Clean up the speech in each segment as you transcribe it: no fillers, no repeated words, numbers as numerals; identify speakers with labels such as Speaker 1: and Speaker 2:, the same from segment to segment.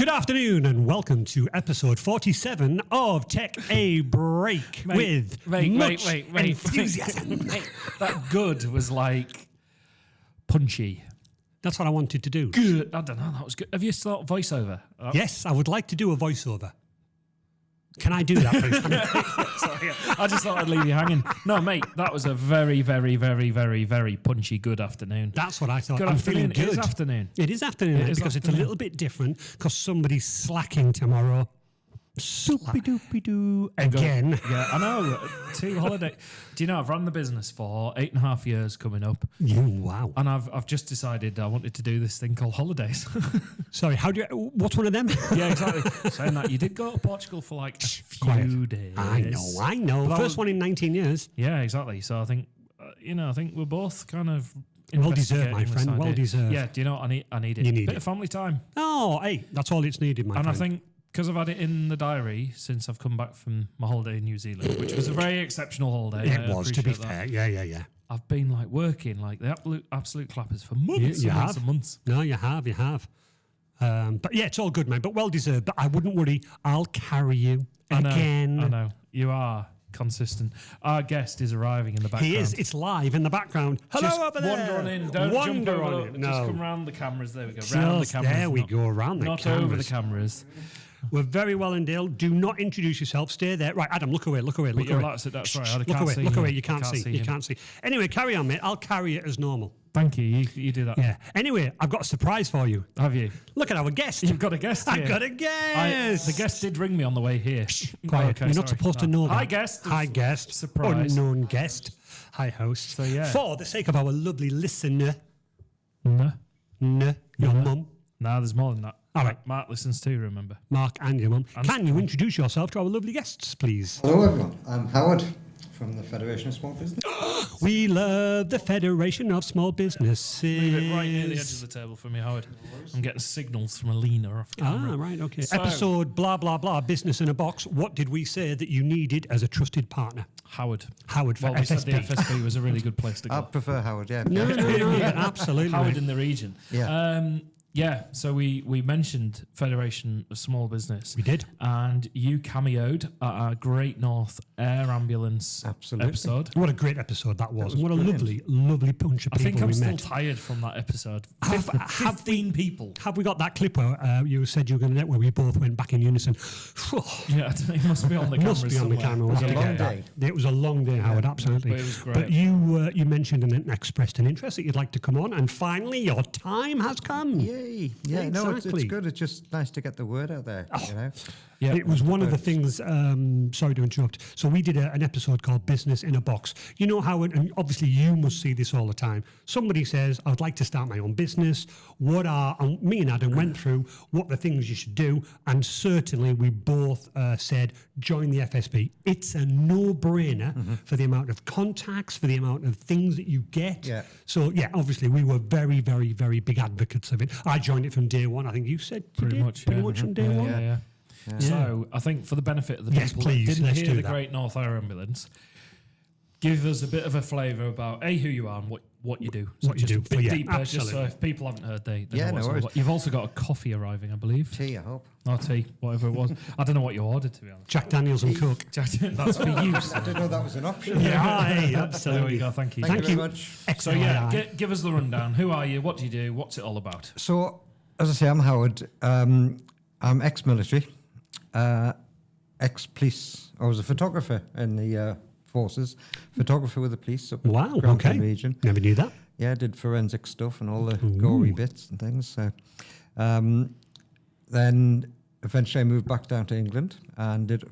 Speaker 1: Good afternoon and welcome to episode 47 of Tech A Break with much enthusiasm.
Speaker 2: Mate, that good was like punchy.
Speaker 1: That's what I wanted to do.
Speaker 2: Good. I don't know. That was good. Have you thought voiceover?
Speaker 1: Yes, I would like to do a voiceover. Can I do that, please?
Speaker 2: Sorry, I just thought I'd leave you hanging. No, mate, that was a very, very, very, very, very punchy good afternoon.
Speaker 1: That's what I thought.
Speaker 2: Good
Speaker 1: I'm
Speaker 2: afternoon.
Speaker 1: feeling good.
Speaker 2: It is afternoon.
Speaker 1: It is afternoon,
Speaker 2: It is
Speaker 1: because
Speaker 2: afternoon.
Speaker 1: it's a little bit different because somebody's slacking tomorrow. Soupy-doopy-doo. Again.
Speaker 2: Yeah, I know. 2 holiday. Do you know, I've run the business for 8.5 years coming up.
Speaker 1: Wow.
Speaker 2: And I've just decided I wanted to do this thing called holidays.
Speaker 1: Sorry, what's one of them?
Speaker 2: Yeah, exactly. Saying that, you did go to Portugal for like a few days.
Speaker 1: I know.
Speaker 2: But
Speaker 1: First one in 19 years.
Speaker 2: Yeah, exactly. So I think, I think we're both kind of
Speaker 1: Well deserved, my
Speaker 2: investigating this
Speaker 1: friend. Well
Speaker 2: idea.
Speaker 1: deserved.
Speaker 2: Yeah, do you know what? I need it.
Speaker 1: You need
Speaker 2: Bit
Speaker 1: it.
Speaker 2: of family time.
Speaker 1: Oh, hey, that's all it's needed, my
Speaker 2: And
Speaker 1: friend.
Speaker 2: I think because I've had it in the diary since I've come back from my holiday in New Zealand, which was a very exceptional holiday.
Speaker 1: It was, to be
Speaker 2: appreciate that.
Speaker 1: fair. Yeah.
Speaker 2: I've been like working like the absolute clappers for months
Speaker 1: You
Speaker 2: and months
Speaker 1: have?
Speaker 2: and months.
Speaker 1: No, you have. But yeah, it's all good, mate. But well deserved. But I wouldn't worry. I'll carry you again.
Speaker 2: I know. You are consistent. Our guest is arriving in the background.
Speaker 1: He is. It's live in the background. Hello
Speaker 2: Just
Speaker 1: over there.
Speaker 2: wander on in. Don't jump
Speaker 1: Wander
Speaker 2: over.
Speaker 1: on in.
Speaker 2: Just
Speaker 1: No.
Speaker 2: come round the cameras. There we go. Round the
Speaker 1: Just
Speaker 2: cameras.
Speaker 1: there we go. Round the
Speaker 2: Not
Speaker 1: cameras.
Speaker 2: over the cameras.
Speaker 1: We're very well in Dale. Do not introduce yourself. Stay there. Right, Adam, look away.
Speaker 2: But
Speaker 1: Look
Speaker 2: you're
Speaker 1: away.
Speaker 2: allowed to sit down. Sorry, I
Speaker 1: Look
Speaker 2: can't
Speaker 1: away.
Speaker 2: see
Speaker 1: Look
Speaker 2: him.
Speaker 1: away. You can't see. You
Speaker 2: him.
Speaker 1: can't see. Anyway, carry on, mate. I'll carry it as normal.
Speaker 2: Thank you. You do that.
Speaker 1: Yeah. Anyway, I've got a surprise for you.
Speaker 2: Have you?
Speaker 1: Look at our guest.
Speaker 2: You've got a guest here.
Speaker 1: I've got a guest.
Speaker 2: The guest did ring me on the way here.
Speaker 1: Quiet.
Speaker 2: Okay,
Speaker 1: You're not
Speaker 2: sorry.
Speaker 1: supposed to know that.
Speaker 2: Hi, guest.
Speaker 1: Hi, guest.
Speaker 2: Surprise.
Speaker 1: Unknown guest. Hi, host.
Speaker 2: So, yeah.
Speaker 1: For the sake of our lovely listener,
Speaker 2: No.
Speaker 1: your mum,
Speaker 2: Nah, there's more than that.
Speaker 1: All right.
Speaker 2: Mark listens too, remember?
Speaker 1: Mark, and your mum,
Speaker 2: And
Speaker 1: can you introduce yourself to our lovely guests, please?
Speaker 3: Hello everyone, I'm Howard from the Federation of Small Business.
Speaker 1: We love the Federation of Small Businesses.
Speaker 2: Leave it right near the edge of the table for me, Howard. I'm getting signals from Alina off camera.
Speaker 1: Ah, right, okay.
Speaker 2: So-
Speaker 1: Episode blah, blah, blah, business in a box. What did we say that you needed as a trusted partner?
Speaker 2: Howard.
Speaker 1: Howard for
Speaker 2: Well, we said the
Speaker 1: FSB.
Speaker 2: FSB was a really good place to
Speaker 3: I
Speaker 2: go.
Speaker 3: prefer Howard, yeah.
Speaker 1: No, absolutely.
Speaker 2: Howard
Speaker 1: mate.
Speaker 2: in the region.
Speaker 3: Yeah.
Speaker 2: So we mentioned Federation of Small Business.
Speaker 1: We did.
Speaker 2: And you cameoed at our Great North Air Ambulance
Speaker 3: Absolutely.
Speaker 2: episode.
Speaker 1: What a great episode that was.
Speaker 3: was
Speaker 1: What a
Speaker 3: brilliant.
Speaker 1: lovely bunch of
Speaker 2: I think
Speaker 1: people
Speaker 2: I'm
Speaker 1: we
Speaker 2: still
Speaker 1: met.
Speaker 2: tired from that episode.
Speaker 1: Have
Speaker 2: 15 people.
Speaker 1: Have we got that clip where you said you were going to net where we both went back in unison?
Speaker 2: Yeah, I think it must be on the camera.
Speaker 1: Must be on the
Speaker 2: somewhere.
Speaker 1: camera.
Speaker 3: It was a
Speaker 1: wasn't
Speaker 3: long
Speaker 1: it?
Speaker 3: day.
Speaker 1: It was a long day, Howard, absolutely.
Speaker 2: But it was great.
Speaker 1: But you mentioned and expressed an interest that you'd like to come on, and finally your time has come.
Speaker 3: Yay. Yeah, no, it's
Speaker 1: Exactly.
Speaker 3: good. It's just nice to get the word out there, you know.
Speaker 2: Yeah.
Speaker 1: It was one of the things, sorry to interrupt. So we did an episode called Business in a Box. You know how, and obviously you must see this all the time. Somebody says, I would like to start my own business. And me and Adam went through what the things you should do. And certainly we both said, join the FSB. It's a no-brainer for the amount of contacts, for the amount of things that you get.
Speaker 3: Yeah.
Speaker 1: So yeah, obviously we were very, very, very big advocates of it. I joined it from day one. I think you said you
Speaker 2: Pretty
Speaker 1: did?
Speaker 2: much,
Speaker 1: Pretty
Speaker 2: yeah.
Speaker 1: much from day
Speaker 2: Yeah,
Speaker 1: one.
Speaker 2: yeah. So I think for the benefit of the
Speaker 1: Yes,
Speaker 2: people
Speaker 1: please,
Speaker 2: that didn't
Speaker 1: let's
Speaker 2: hear
Speaker 1: do
Speaker 2: the
Speaker 1: that.
Speaker 2: Great North Air Ambulance, give us a bit of a flavour about who you are and what you do.
Speaker 1: What you
Speaker 2: just
Speaker 1: do.
Speaker 2: a bit
Speaker 1: Yeah,
Speaker 2: deeper, just so
Speaker 1: absolutely.
Speaker 2: if people haven't heard, they
Speaker 3: Yeah,
Speaker 2: know what's
Speaker 3: no
Speaker 2: all
Speaker 3: worries.
Speaker 2: about. You've also got a coffee arriving, I believe.
Speaker 3: Tea, I hope.
Speaker 2: Or tea, whatever it was. I don't know what you ordered, to be honest.
Speaker 1: Jack Daniels and Coke.
Speaker 2: That's for you.
Speaker 3: I
Speaker 2: sir.
Speaker 3: didn't know that was an option.
Speaker 1: Yeah, hey,
Speaker 2: There
Speaker 1: absolutely.
Speaker 2: we go. Thank you.
Speaker 3: Thank you
Speaker 1: you.
Speaker 3: very much.
Speaker 2: So
Speaker 1: Excellent.
Speaker 2: yeah, give us the rundown. Who are you? What do you do? What's it all about?
Speaker 3: So, as I say, I'm Howard. I'm ex-military, ex-police. I was a photographer in the forces, photographer with the police up in
Speaker 1: Wow,
Speaker 3: the Grantham
Speaker 1: okay.
Speaker 3: region.
Speaker 1: Never knew that.
Speaker 3: Yeah, I did forensic stuff and all the gory bits and things. So, then eventually I moved back down to England and did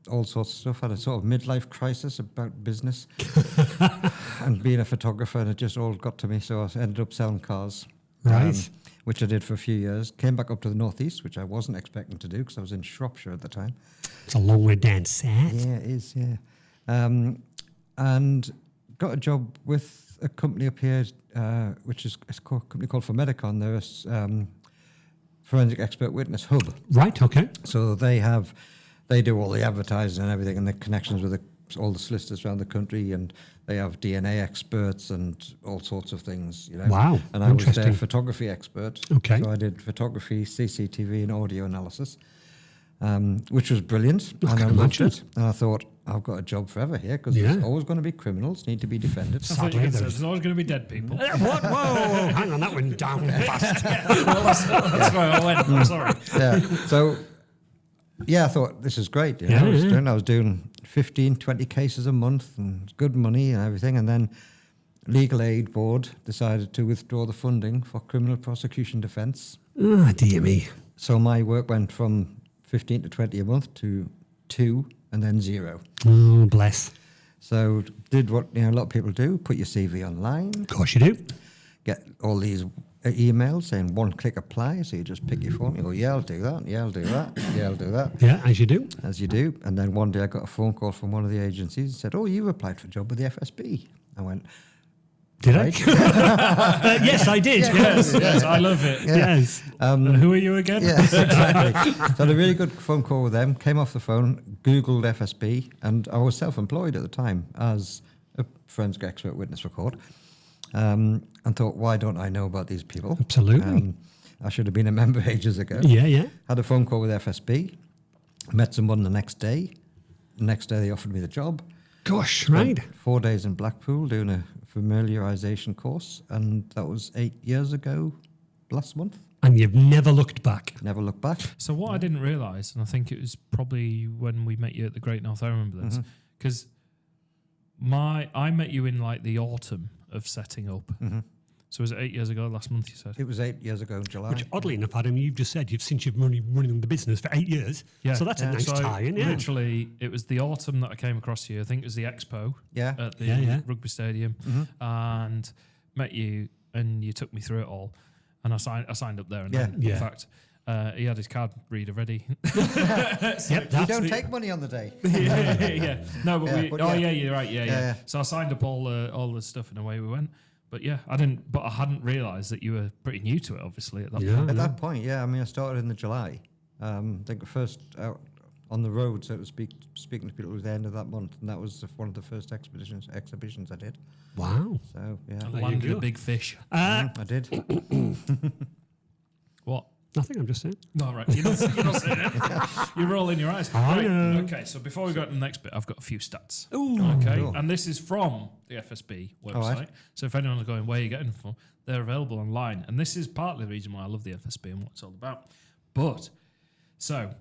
Speaker 3: all sorts of stuff. Had a sort of midlife crisis about business and being a photographer, and it just all got to me. So I ended up selling cars,
Speaker 1: Right.
Speaker 3: which I did for a few years. Came back up to the northeast, which I wasn't expecting to do because I was in Shropshire at the time.
Speaker 1: It's a long way down south.
Speaker 3: Yeah, it is, yeah. And got a job with a company up here, which is a company called Formedicon. They're a forensic expert witness hub.
Speaker 1: Right, okay.
Speaker 3: So they do all the advertising and everything and the connections with the all the solicitors around the country, and they have DNA experts and all sorts of things,
Speaker 1: Wow,
Speaker 3: And I was their
Speaker 1: interesting.
Speaker 3: photography expert.
Speaker 1: Okay.
Speaker 3: So I did photography, CCTV, and audio analysis, which was brilliant.
Speaker 1: I
Speaker 3: And
Speaker 1: can
Speaker 3: I loved
Speaker 1: imagine.
Speaker 3: it. And I thought, I've got a job forever here, because
Speaker 1: Yeah.
Speaker 3: there's always going to be criminals, need to be defended.
Speaker 2: I thought
Speaker 1: Sadly,
Speaker 2: you could say
Speaker 1: there's-
Speaker 2: there's always going to be dead people.
Speaker 1: What? Whoa, hang on, that went down fast.
Speaker 2: Well, that's where I went. I'm sorry.
Speaker 3: Yeah. So, I thought this is great.
Speaker 1: Yeah,
Speaker 3: I was doing 15, 20 cases a month and good money and everything. And then Legal Aid Board decided to withdraw the funding for criminal prosecution defence.
Speaker 1: Ah, dear me.
Speaker 3: So my work went from 15 to 20 a month to 2 and then 0.
Speaker 1: Oh, bless.
Speaker 3: So did what a lot of people do, put your CV online,
Speaker 1: Of course you do.
Speaker 3: get all these emails saying one-click apply, so you just pick your phone, you go, yeah, I'll do that, yeah, I'll do that, yeah, I'll do that,
Speaker 1: Yeah, as you do.
Speaker 3: as you do. And then one day I got a phone call from one of the agencies and said, oh, you've applied for a job with the FSB. I went,
Speaker 1: Did
Speaker 3: right.
Speaker 1: I? Yes, I did.
Speaker 2: Yes, I love it.
Speaker 1: Yes.
Speaker 2: Who are you again?
Speaker 3: Yeah, exactly. So I had a really good phone call with them, came off the phone, Googled FSB, and I was self-employed at the time as a forensic expert witness record, and thought, why don't I know about these people?
Speaker 1: Absolutely.
Speaker 3: I should have been a member ages ago.
Speaker 1: Yeah, yeah.
Speaker 3: Had a phone call with FSB, met someone the next day. The next day they offered me the job.
Speaker 1: Gosh, right.
Speaker 3: 4 days in Blackpool doing a familiarisation course, and that was 8 years ago last month.
Speaker 1: And you've never looked back.
Speaker 3: Never looked back.
Speaker 2: So what I didn't realise, and I think it was probably when we met you at the Great North, I remember this, because I met you in like the autumn of setting up. So was it 8 years ago, last month you said?
Speaker 3: It was 8 years ago in July.
Speaker 1: Which, oddly enough, Adam, you've just said since you've been running the business for 8 years.
Speaker 2: Yeah.
Speaker 1: So that's a nice
Speaker 2: So
Speaker 1: tie-in, yeah.
Speaker 2: literally, it was the autumn that I came across you. I think it was the expo
Speaker 3: Yeah.
Speaker 2: at the
Speaker 1: Yeah.
Speaker 2: rugby stadium, and met you, and you took me through it all. And I signed up there, and then,
Speaker 1: Yeah.
Speaker 2: in fact, he had his card reader ready.
Speaker 1: Yep,
Speaker 3: We
Speaker 1: that's
Speaker 3: don't take money on the day.
Speaker 2: yeah. No, but
Speaker 3: Yeah,
Speaker 2: we.
Speaker 3: but
Speaker 2: Oh
Speaker 3: yeah.
Speaker 2: yeah, you're right. Yeah.
Speaker 3: Yeah.
Speaker 2: So I signed up all the stuff, and away we went. But yeah, I didn't. But I hadn't realised that you were pretty new to it. Obviously, at that
Speaker 1: Yeah.
Speaker 2: point.
Speaker 3: At that point, I mean, I started in the July. I think first out on the road, so to speak, speaking to people, was the end of that month, and that was one of the first exhibitions I did.
Speaker 1: Wow.
Speaker 3: So yeah,
Speaker 2: And
Speaker 1: There you
Speaker 2: landed
Speaker 1: go.
Speaker 2: a big fish.
Speaker 3: I did.
Speaker 2: What?
Speaker 1: Nothing, I'm just saying.
Speaker 2: No, right. You're not saying it. You're rolling your eyes.
Speaker 1: I
Speaker 2: Right.
Speaker 1: know.
Speaker 2: Okay, so before we go to the next bit, I've got a few stats.
Speaker 1: Ooh.
Speaker 2: Okay,
Speaker 3: Cool.
Speaker 2: and this is from the FSB website.
Speaker 3: All right.
Speaker 2: So if anyone's going, where are you getting them from? They're available online. And this is partly the reason why I love the FSB and what it's all about. But, so,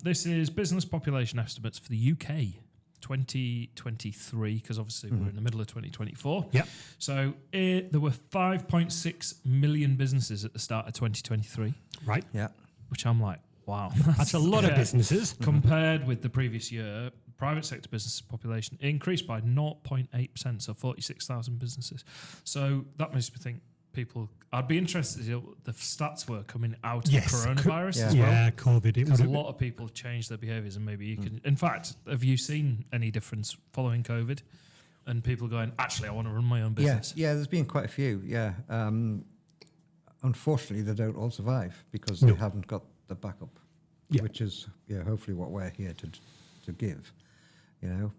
Speaker 2: this is business population estimates for the UK 2023, because obviously we're in the middle of 2024.
Speaker 1: Yep.
Speaker 2: So there were 5.6 million businesses at the start of 2023,
Speaker 1: Right.
Speaker 3: Yeah.
Speaker 2: which I'm like, wow.
Speaker 1: That's a lot of
Speaker 2: Yeah.
Speaker 1: businesses.
Speaker 2: Compared with the previous year, private sector business population increased by 0.8%, so 46,000 businesses. So that makes me think I'd be interested to see what the stats were coming out of
Speaker 1: Yes.
Speaker 2: coronavirus
Speaker 3: Yeah.
Speaker 2: as well.
Speaker 1: Yeah, COVID. It
Speaker 2: Because
Speaker 1: was
Speaker 2: a lot of people have changed their behaviours, and maybe you can. In fact, have you seen any difference following COVID? And people going, actually, I want to run my own business.
Speaker 3: Yeah, there's been quite a few. Yeah, unfortunately, they don't all survive because
Speaker 1: No.
Speaker 3: they haven't got the backup,
Speaker 1: Yeah.
Speaker 3: which is hopefully what we're here to give.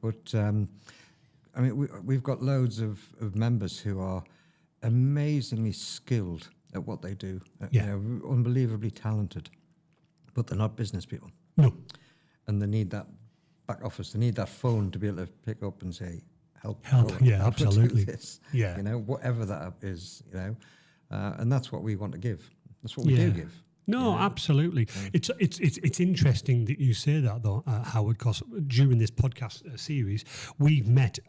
Speaker 3: But I mean, we've got loads of members who are amazingly skilled at what they do.
Speaker 1: Yeah.
Speaker 3: Unbelievably talented, but they're not business people,
Speaker 1: No.
Speaker 3: and they need that back office. They need that phone to be able to pick up and say, "Help,
Speaker 1: Help,
Speaker 3: Paula,
Speaker 1: yeah,
Speaker 3: help me do
Speaker 1: absolutely.
Speaker 3: this."
Speaker 1: Yeah.
Speaker 3: Whatever that is, and that's what we want to give. That's what we do give.
Speaker 1: No, absolutely. It's interesting that you say that, though, Howard, because during this podcast series, we've met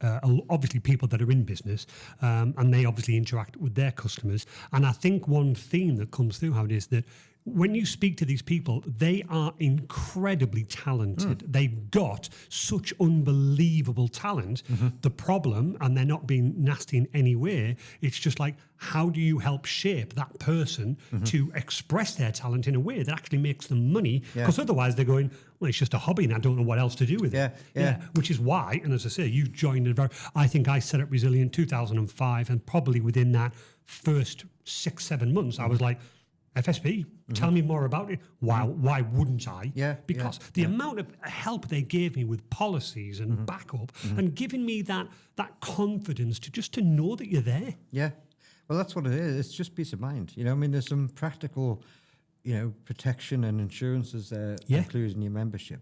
Speaker 1: obviously people that are in business, and they obviously interact with their customers. And I think one theme that comes through, Howard, is that when you speak to these people, they are incredibly talented. They've got such unbelievable talent. The problem, and they're not being nasty in any way, it's just like, how do you help shape that person to express their talent in a way that actually makes them money? Because otherwise they're going, well, it's just a hobby and I don't know what else to do with it.
Speaker 3: Yeah.
Speaker 1: Which is why, and as I say, you joined I think I set up Resilient 2005, and probably within that first 6-7 months, I was like, FSB, tell me more about it. Why wouldn't I?
Speaker 3: Yeah,
Speaker 1: Because the amount of help they gave me with policies and backup and giving me that confidence to know that you're there.
Speaker 3: Yeah. Well, that's what it is. It's just peace of mind. I mean, there's some practical, protection and insurances there included in your membership,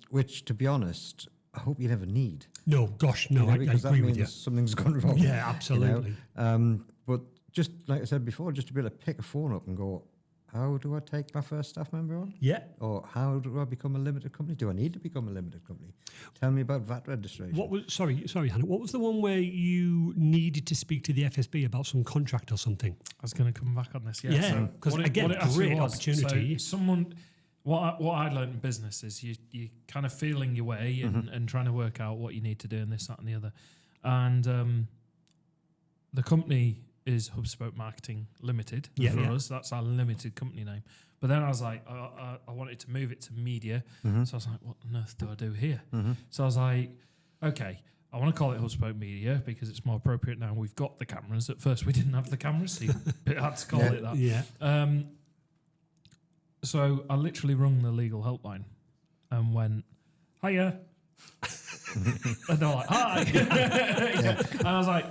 Speaker 3: which, to be honest, I hope you never need.
Speaker 1: No, gosh, no, I
Speaker 3: because
Speaker 1: agree
Speaker 3: that
Speaker 1: with
Speaker 3: means
Speaker 1: you.
Speaker 3: something's gone wrong.
Speaker 1: Yeah, absolutely.
Speaker 3: But just like I said before, just to be able to pick a phone up and go, how do I take my first staff member on?
Speaker 1: Yeah.
Speaker 3: Or how do I become a limited company? Do I need to become a limited company? Tell me about VAT registration.
Speaker 1: What was sorry, Hannah? What was the one where you needed to speak to the FSB about some contract or something?
Speaker 2: I was going to come back on this. Yeah,
Speaker 1: Yeah,
Speaker 2: so
Speaker 1: 'cause
Speaker 2: what
Speaker 1: again,
Speaker 2: what actually
Speaker 1: great
Speaker 2: was,
Speaker 1: opportunity.
Speaker 2: So someone, what I learned in business is you kind of feeling your way and trying to work out what you need to do and this, that, and the other. And the company is HubSpot Marketing Limited for us. That's our limited company name. But then I was like, I wanted to move it to media. So I was like, what on earth do I do here? So I was like, okay, I want to call it HubSpot Media because it's more appropriate now. We've got the cameras. At first, we didn't have the cameras, so you had to call it that.
Speaker 1: Yeah.
Speaker 2: So I literally rung the legal helpline and went, hiya. And they're like, hi. And I was like,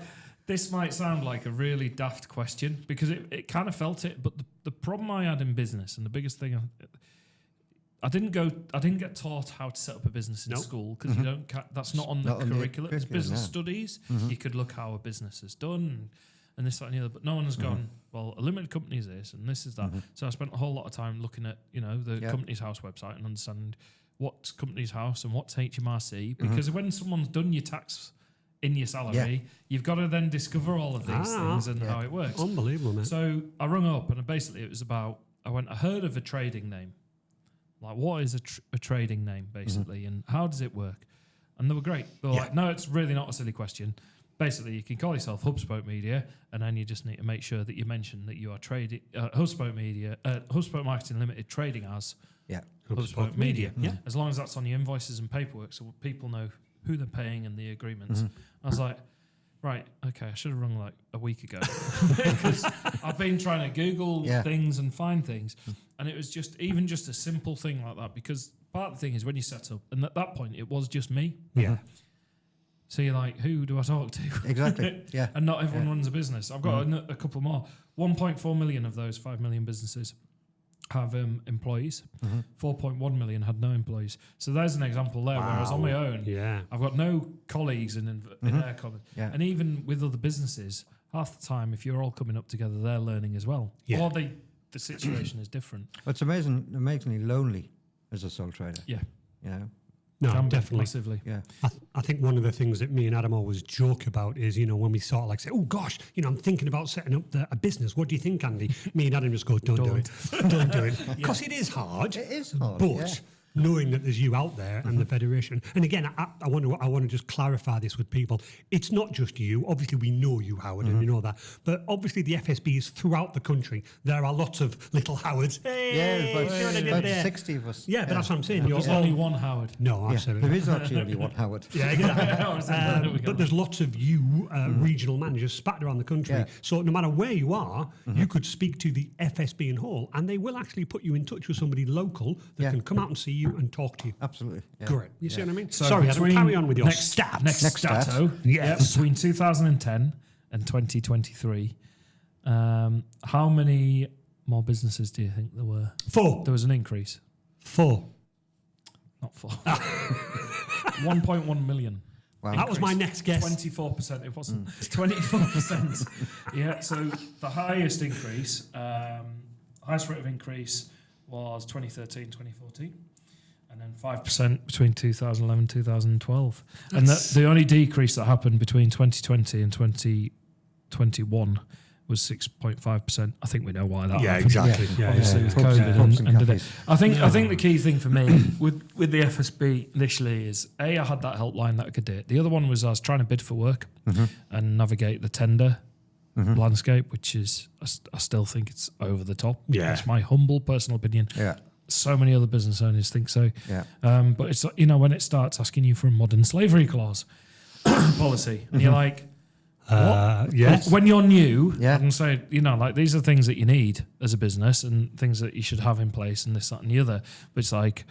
Speaker 2: this might sound like a really daft question because it kind of felt it, but the problem I had in business and the biggest thing, I didn't get taught how to set up a business in school because you don't. That's not on the curriculum. It's business studies. You could look how a business is done and this, that, and the other, but no one has gone, well, a limited company is this and this is that. So I spent a whole lot of time looking at the Company's House website and understanding what's Company's House and what's HMRC because when someone's done your tax in your salary, you've got to then discover all of these things and how it works.
Speaker 1: Unbelievable, man.
Speaker 2: So I rung up and basically it was about, I heard of a trading name. Like, what is a trading name, basically, and how does it work? And they were great. They were like, no, it's really not a silly question. Basically, you can call yourself HubSpot Media, and then you just need to make sure that you mention that you are trading HubSpot Media, HubSpot Marketing Limited trading as HubSpot Media. As long as that's on your invoices and paperwork, so people know who they're paying and the agreements. I was like, right, okay, I should have rung like a week ago because I've been trying to Google things and find things, and it was just a simple thing like that because part of the thing is when you set up, and at that point it was just me.
Speaker 1: Yeah.
Speaker 2: So you're like, who do I talk to?
Speaker 3: Exactly. Yeah.
Speaker 2: And not everyone runs a business. I've got a couple more. 1.4 million of those 5 million businesses have employees. 4.1 million had no employees. So there's an example there. Whereas on my own, I've got no colleagues in their common. And even with other businesses, half the time, if you're all coming up together, they're learning as well. Or the situation is different.
Speaker 3: It's amazingly lonely as a sole trader.
Speaker 2: Yeah.
Speaker 1: No,
Speaker 2: Can be,
Speaker 1: definitely.
Speaker 2: Massively.
Speaker 3: Yeah.
Speaker 1: I think one of the things that me and Adam always joke about is, when we sort of like say, oh gosh, I'm thinking about setting up a business. What do you think, Andy? Me and Adam just go, don't do it. Don't do it. Because it is hard.
Speaker 3: It is hard.
Speaker 1: But knowing that there's you out there and the Federation. And again, I want to just clarify this with people. It's not just you. Obviously, we know you, Howard, and you know that. But obviously, the FSB is throughout the country. There are lots of little Howards. Hey,
Speaker 3: about 60 of us.
Speaker 1: Yeah, but that's what I'm saying.
Speaker 2: There's only one Howard.
Speaker 1: No, absolutely.
Speaker 3: There is actually only one Howard.
Speaker 1: Yeah, exactly. But there's lots of you regional managers spat around the country.
Speaker 3: Yeah.
Speaker 1: So no matter where you are, you could speak to the FSB in Hull, and they will actually put you in touch with somebody local that can come out and see you and talk to you.
Speaker 3: Absolutely. Yeah.
Speaker 1: Great. You see what I mean?
Speaker 2: So
Speaker 1: Sorry, Adam, carry on with your
Speaker 2: next
Speaker 1: stats.
Speaker 2: Next stato.
Speaker 1: Yes.
Speaker 2: Between 2010 and 2023, how many more businesses do you think there were?
Speaker 1: 4.
Speaker 2: There was an increase.
Speaker 1: 4.
Speaker 2: Not 4. 1.1 million.
Speaker 3: Wow.
Speaker 1: That was my next guess.
Speaker 2: 24%. It wasn't. 24%. Yeah. So the highest increase, highest rate of increase was 2013, 2014. And then 5% between 2011 2012. And the only decrease that happened between 2020 and 2021 was 6.5%. I think we know why that happened.
Speaker 1: Exactly. Yeah,
Speaker 2: Obviously with COVID and did it. I think the key thing for me with the FSB initially is I had that helpline that I could do it. The other one was I was trying to bid for work and navigate the tender landscape, which is I still think it's over the top.
Speaker 1: Yeah.
Speaker 2: That's my humble personal opinion.
Speaker 3: Yeah.
Speaker 2: So many other business owners think so.
Speaker 3: Yeah.
Speaker 2: But it's when it starts asking you for a modern slavery clause policy, and you're like,
Speaker 1: Yes.
Speaker 2: When you're new,
Speaker 3: Yeah.
Speaker 2: I can say, like these are things that you need as a business and things that you should have in place and this, that, and the other. But it's like,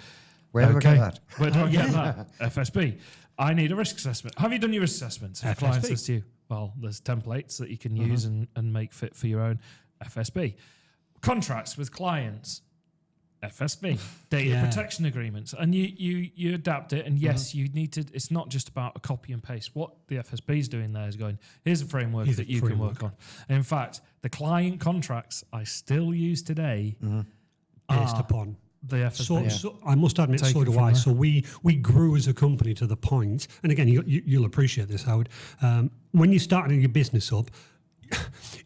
Speaker 3: Where do I get that?
Speaker 2: Where do I get that? FSB. I need a risk assessment. Have you done your risk assessments? If a client
Speaker 1: FSB.
Speaker 2: says to you, well, there's templates that you can use and make fit for your own FSB. Contracts with clients, FSB. Data protection agreements. And you adapt it. And yes, you need to, it's not just about a copy and paste. What the FSB is doing there is going, here's a framework that you can work on. And in fact, the client contracts I still use today
Speaker 1: Based upon
Speaker 2: the FSB.
Speaker 1: So I must admit,
Speaker 2: Take
Speaker 1: so
Speaker 2: it
Speaker 1: do
Speaker 2: from
Speaker 1: I.
Speaker 2: there.
Speaker 1: So we grew as a company to the point, and again, you'll appreciate this, Howard. When you're starting your business up,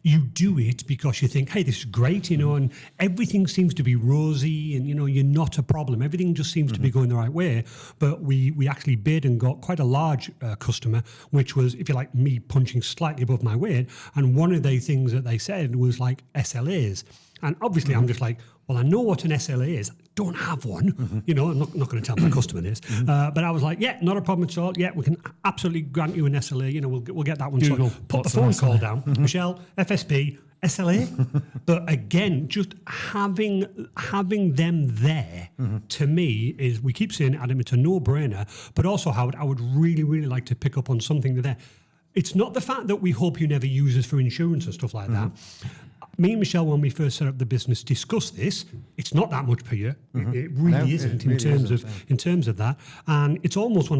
Speaker 1: you do it because you think, hey, this is great, and everything seems to be rosy, and you're not a problem. Everything just seems to be going the right way. But we actually bid and got quite a large customer, which was, if you like, me punching slightly above my weight. And one of the things that they said was like SLAs. And obviously, I'm just like, well, I know what an SLA is. Don't have one. I'm not going to tell my customer this. But I was like, yeah, not a problem at all. Yeah, we can absolutely grant you an SLA. We'll get that one.
Speaker 2: Google,
Speaker 1: sorted. Put the
Speaker 2: what's
Speaker 1: phone
Speaker 2: an
Speaker 1: call
Speaker 2: SLA?
Speaker 1: down. Michelle, FSB, SLA. But again, just having them there to me is, we keep saying, Adam, it's a no-brainer. But also, Howard, I would really, really like to pick up on something there. It's not the fact that we hope you never use us for insurance and stuff like that. Me and Michelle, when we first set up the business, discussed this. It's not that much per year. It really isn't in terms of that. And it's almost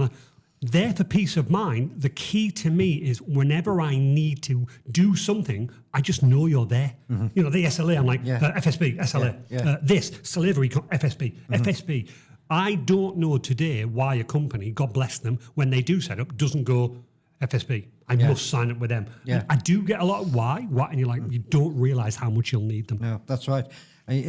Speaker 1: there for peace of mind. The key to me is whenever I need to do something, I just know you're there. The SLA, I'm like, FSB, SLA. This, slavery, FSB, FSB. I don't know today why a company, God bless them, when they do set up, doesn't go FSB. I must sign up with them.
Speaker 3: Yeah.
Speaker 1: I do get a lot of why, and you're like, you don't realise how much you'll need them.
Speaker 3: No, that's right. And,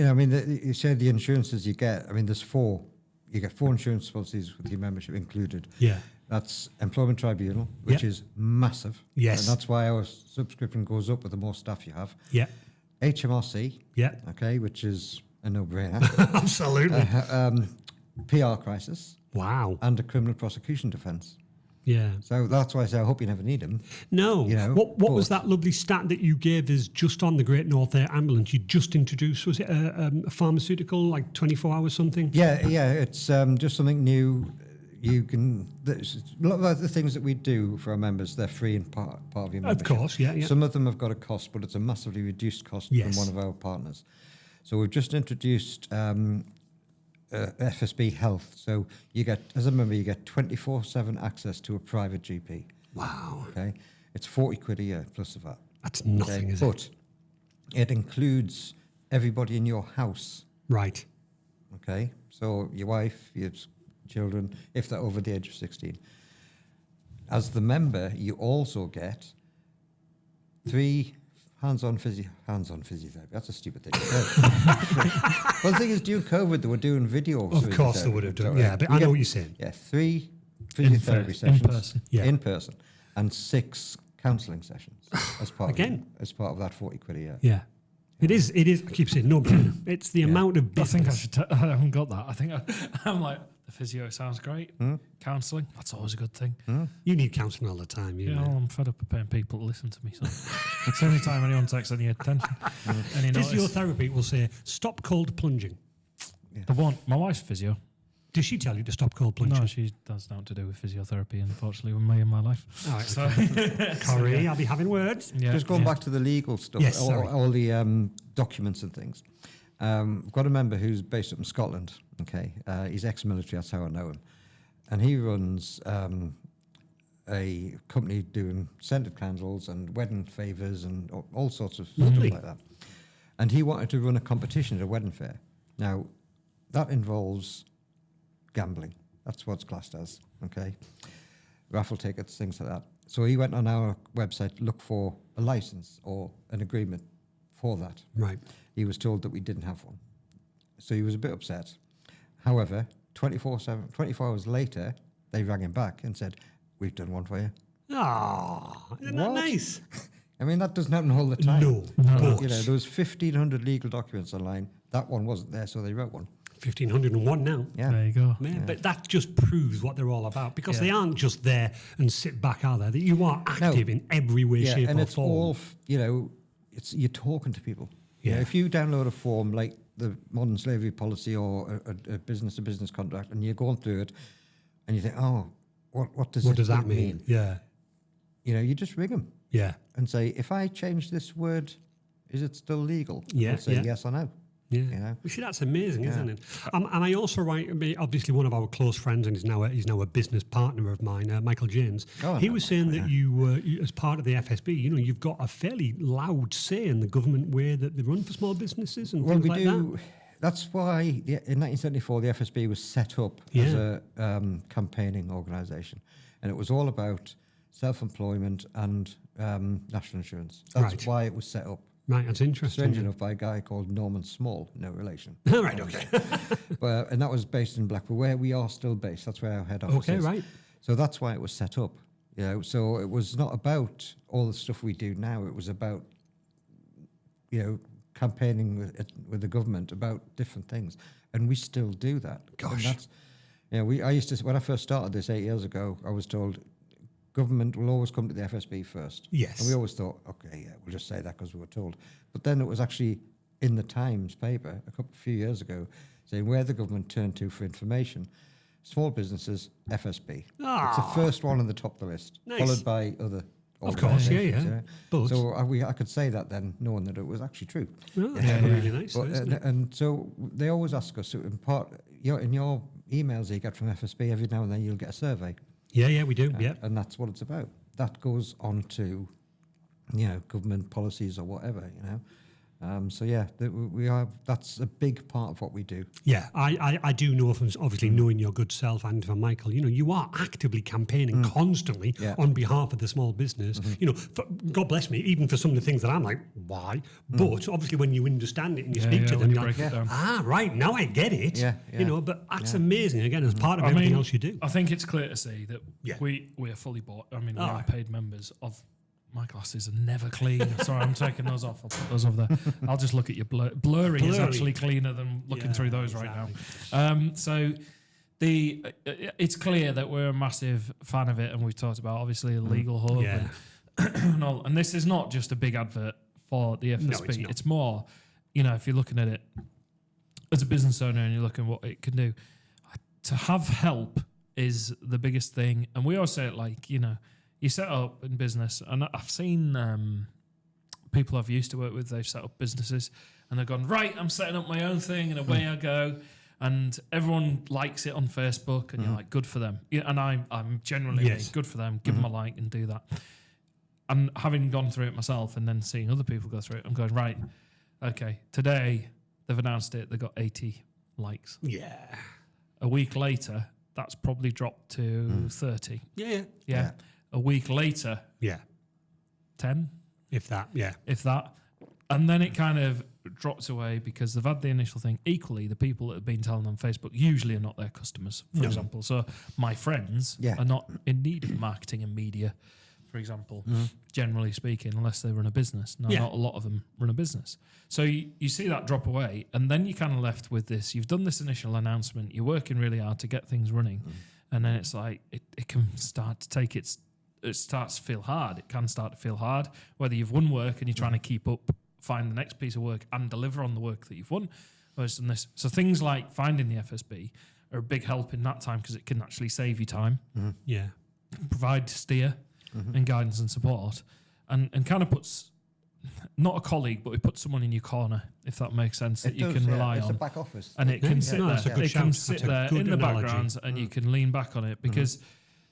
Speaker 3: you said the insurances you get. I mean, there's 4. You get 4 insurance policies with your membership included.
Speaker 1: Yeah.
Speaker 3: That's Employment Tribunal, which is massive.
Speaker 1: Yes.
Speaker 3: And that's why our subscription goes up with the more staff you have.
Speaker 1: Yeah.
Speaker 3: HMRC.
Speaker 1: Yeah.
Speaker 3: Okay, which is a no-brainer.
Speaker 1: Absolutely.
Speaker 3: PR crisis.
Speaker 1: Wow.
Speaker 3: And a criminal prosecution defence.
Speaker 1: Yeah.
Speaker 3: So that's why I say I hope you never need them.
Speaker 1: No. What was that lovely stat that you gave us just on the Great North Air ambulance? You just introduced, was it a pharmaceutical, like 24 hours something?
Speaker 3: Yeah. It's just something new. You can, a lot of the things that we do for our members, they're free and part of your membership.
Speaker 1: Of course, yeah.
Speaker 3: Some of them have got a cost, but it's a massively reduced cost from one of our partners. So we've just introduced FSB Health. So you get, as a member, you get 24/7 access to a private GP.
Speaker 1: Wow.
Speaker 3: Okay. It's 40 quid a year plus the VAT.
Speaker 1: That's nothing, is it?
Speaker 3: But it includes everybody in your house.
Speaker 1: Right.
Speaker 3: Okay. So your wife, your children, if they're over the age of 16. As the member, you also get 3 hands-on physiotherapy. That's a stupid thing. Well, the thing is, during COVID, they were doing video.
Speaker 1: Of course they would have done. Yeah, but I know what you're saying.
Speaker 3: Yeah, 3 physiotherapy sessions
Speaker 1: in
Speaker 3: person, and 6 counselling sessions as part of that 40 quid a year.
Speaker 1: Yeah. It is. I keep saying no. It's the amount of business.
Speaker 2: I think I should. I haven't got that. I think I'm like, the physio sounds great. Counselling, that's always a good thing.
Speaker 1: You need counselling all the time.
Speaker 2: Well, I'm fed up of paying people to listen to me. So it's the only time anyone takes any attention. Any notice.
Speaker 1: Physiotherapy will say, stop cold plunging.
Speaker 3: Yeah.
Speaker 2: The one, my wife's physio.
Speaker 1: Does she tell you to stop cold plunging?
Speaker 2: No, she does nothing to do with physiotherapy, unfortunately, with me in my life.
Speaker 1: All right, so, Corey, I'll be having words.
Speaker 2: Yeah,
Speaker 3: Just going back to the legal stuff,
Speaker 1: Yes,
Speaker 3: all the documents and things. I've got a member who's based up in Scotland. Okay, he's ex-military. That's how I know him, and he runs a company doing scented candles and wedding favours and all sorts of stuff like that. And he wanted to run a competition at a wedding fair. Now, that involves gambling. That's what's classed as, okay? Raffle tickets, things like that. So he went on our website to look for a license or an agreement for that.
Speaker 1: Right.
Speaker 3: He was told that we didn't have one. So he was a bit upset. However, 24 hours later, they rang him back and said, we've done one for you.
Speaker 1: Oh, isn't that nice?
Speaker 3: I mean, that doesn't happen all the time.
Speaker 1: No.
Speaker 3: But, there was 1,500 legal documents online. That one wasn't there, so they wrote one.
Speaker 1: 1,501 now.
Speaker 3: Yeah.
Speaker 2: There you go.
Speaker 1: Yeah, but that just proves what they're all about, because they aren't just there and sit back, are they? That you are active in every way, shape,
Speaker 3: and
Speaker 1: or
Speaker 3: it's
Speaker 1: form.
Speaker 3: all, you're talking to people.
Speaker 1: Yeah.
Speaker 3: If you download a form like the modern slavery policy or a business-to-business contract, and you're going through it, and you think, oh, what does
Speaker 1: that mean? Yeah.
Speaker 3: You just ring them
Speaker 1: Yeah.
Speaker 3: and say, if I change this word, is it still legal?
Speaker 1: Yeah,
Speaker 3: They'll say
Speaker 1: yeah.
Speaker 3: yes or no.
Speaker 1: Yeah.
Speaker 3: You know?
Speaker 1: You see, that's amazing, isn't it? And I also write, obviously, one of our close friends, and he's now a business partner of mine, Michael James. He was saying that you, as part of the FSB, you've got a fairly loud say in the government way that they run for small businesses and things like that.
Speaker 3: That's why in 1974 the FSB was set up as a campaigning organisation, and it was all about self-employment and national insurance. That's why it was set up.
Speaker 1: Right, that's interesting.
Speaker 3: Strange enough, by a guy called Norman Small, no relation.
Speaker 1: Right, okay.
Speaker 3: And that was based in Blackpool, where we are still based. That's where our head office is.
Speaker 1: Okay, right.
Speaker 3: So that's why it was set up. So it was not about all the stuff we do now. It was about, campaigning with the government about different things, and we still do that.
Speaker 1: Gosh.
Speaker 3: And that's, I used to, when I first started this 8 years ago, I was told government will always come to the FSB first.
Speaker 1: Yes.
Speaker 3: And we always thought, okay, we'll just say that because we were told. But then it was actually in the Times paper a few years ago saying where the government turned to for information. Small businesses, FSB. It's the first one on the top of the list, followed by other.
Speaker 1: Of course, yeah.
Speaker 3: organisations,
Speaker 1: But
Speaker 3: so I could say that then, knowing that it was actually true.
Speaker 1: Really nice, isn't it?
Speaker 3: And so they always ask us, in your emails that you get from FSB, every now and then you'll get a survey.
Speaker 1: Yeah, we do. Yeah.
Speaker 3: And that's what it's about. That goes on to, government policies or whatever, that's a big part of what we do.
Speaker 1: Yeah, I do know from obviously knowing your good self and from Michael, you are actively campaigning constantly on behalf of the small business. God bless me, even for some of the things that I'm like, why? But obviously when you understand it and you speak to them, you're like, right, now I get it. But that's amazing, again, as part of everything else you do.
Speaker 2: I think it's clear to see that we are fully bought. I mean, we are paid members of. My glasses are never clean. Sorry, I'm taking those off. I'll put those over there. I'll just look at your blurry is actually cleaner than looking through those right now. So it's clear that we're a massive fan of it, and we've talked about obviously a legal hub and all. And this is not just a big advert for the FSB. It's more, if you're looking at it as a business owner and you're looking at what it can do, to have help is the biggest thing. And we always say it like, you set up in business, and I've seen people I've used to work with, they've set up businesses, and they've gone, right, I'm setting up my own thing, and away I go. And everyone likes it on Facebook, and you're like, good for them. Yeah, and I'm generally good for them, give them a like and do that. And having gone through it myself and then seeing other people go through it, I'm going, right, okay, today they've announced it, they've got 80 likes.
Speaker 1: Yeah.
Speaker 2: A week later, that's probably dropped to 30.
Speaker 1: Yeah.
Speaker 2: A week later, 10,
Speaker 1: if that.
Speaker 2: And then it kind of drops away because they've had the initial thing. Equally, the people that have been telling them Facebook usually are not their customers, for example. So my friends are not in need of marketing and media, for example, generally speaking, unless they run a business. Now, not a lot of them run a business. So you see that drop away, and then you're kind of left with this. You've done this initial announcement. You're working really hard to get things running. And then it's like it can start to take it starts to feel hard. It can start to feel hard, whether you've won work and you're trying to keep up, find the next piece of work and deliver on the work that you've won. So things like finding the FSB are a big help in that time because it can actually save you time, provide steer and guidance and support, and kind of puts, not a colleague, but it puts someone in your corner, if that makes sense, that you can rely on.
Speaker 3: It's a back office.
Speaker 2: And it can sit there. It can sit there in the
Speaker 1: analogy.
Speaker 2: background and you can lean back on it because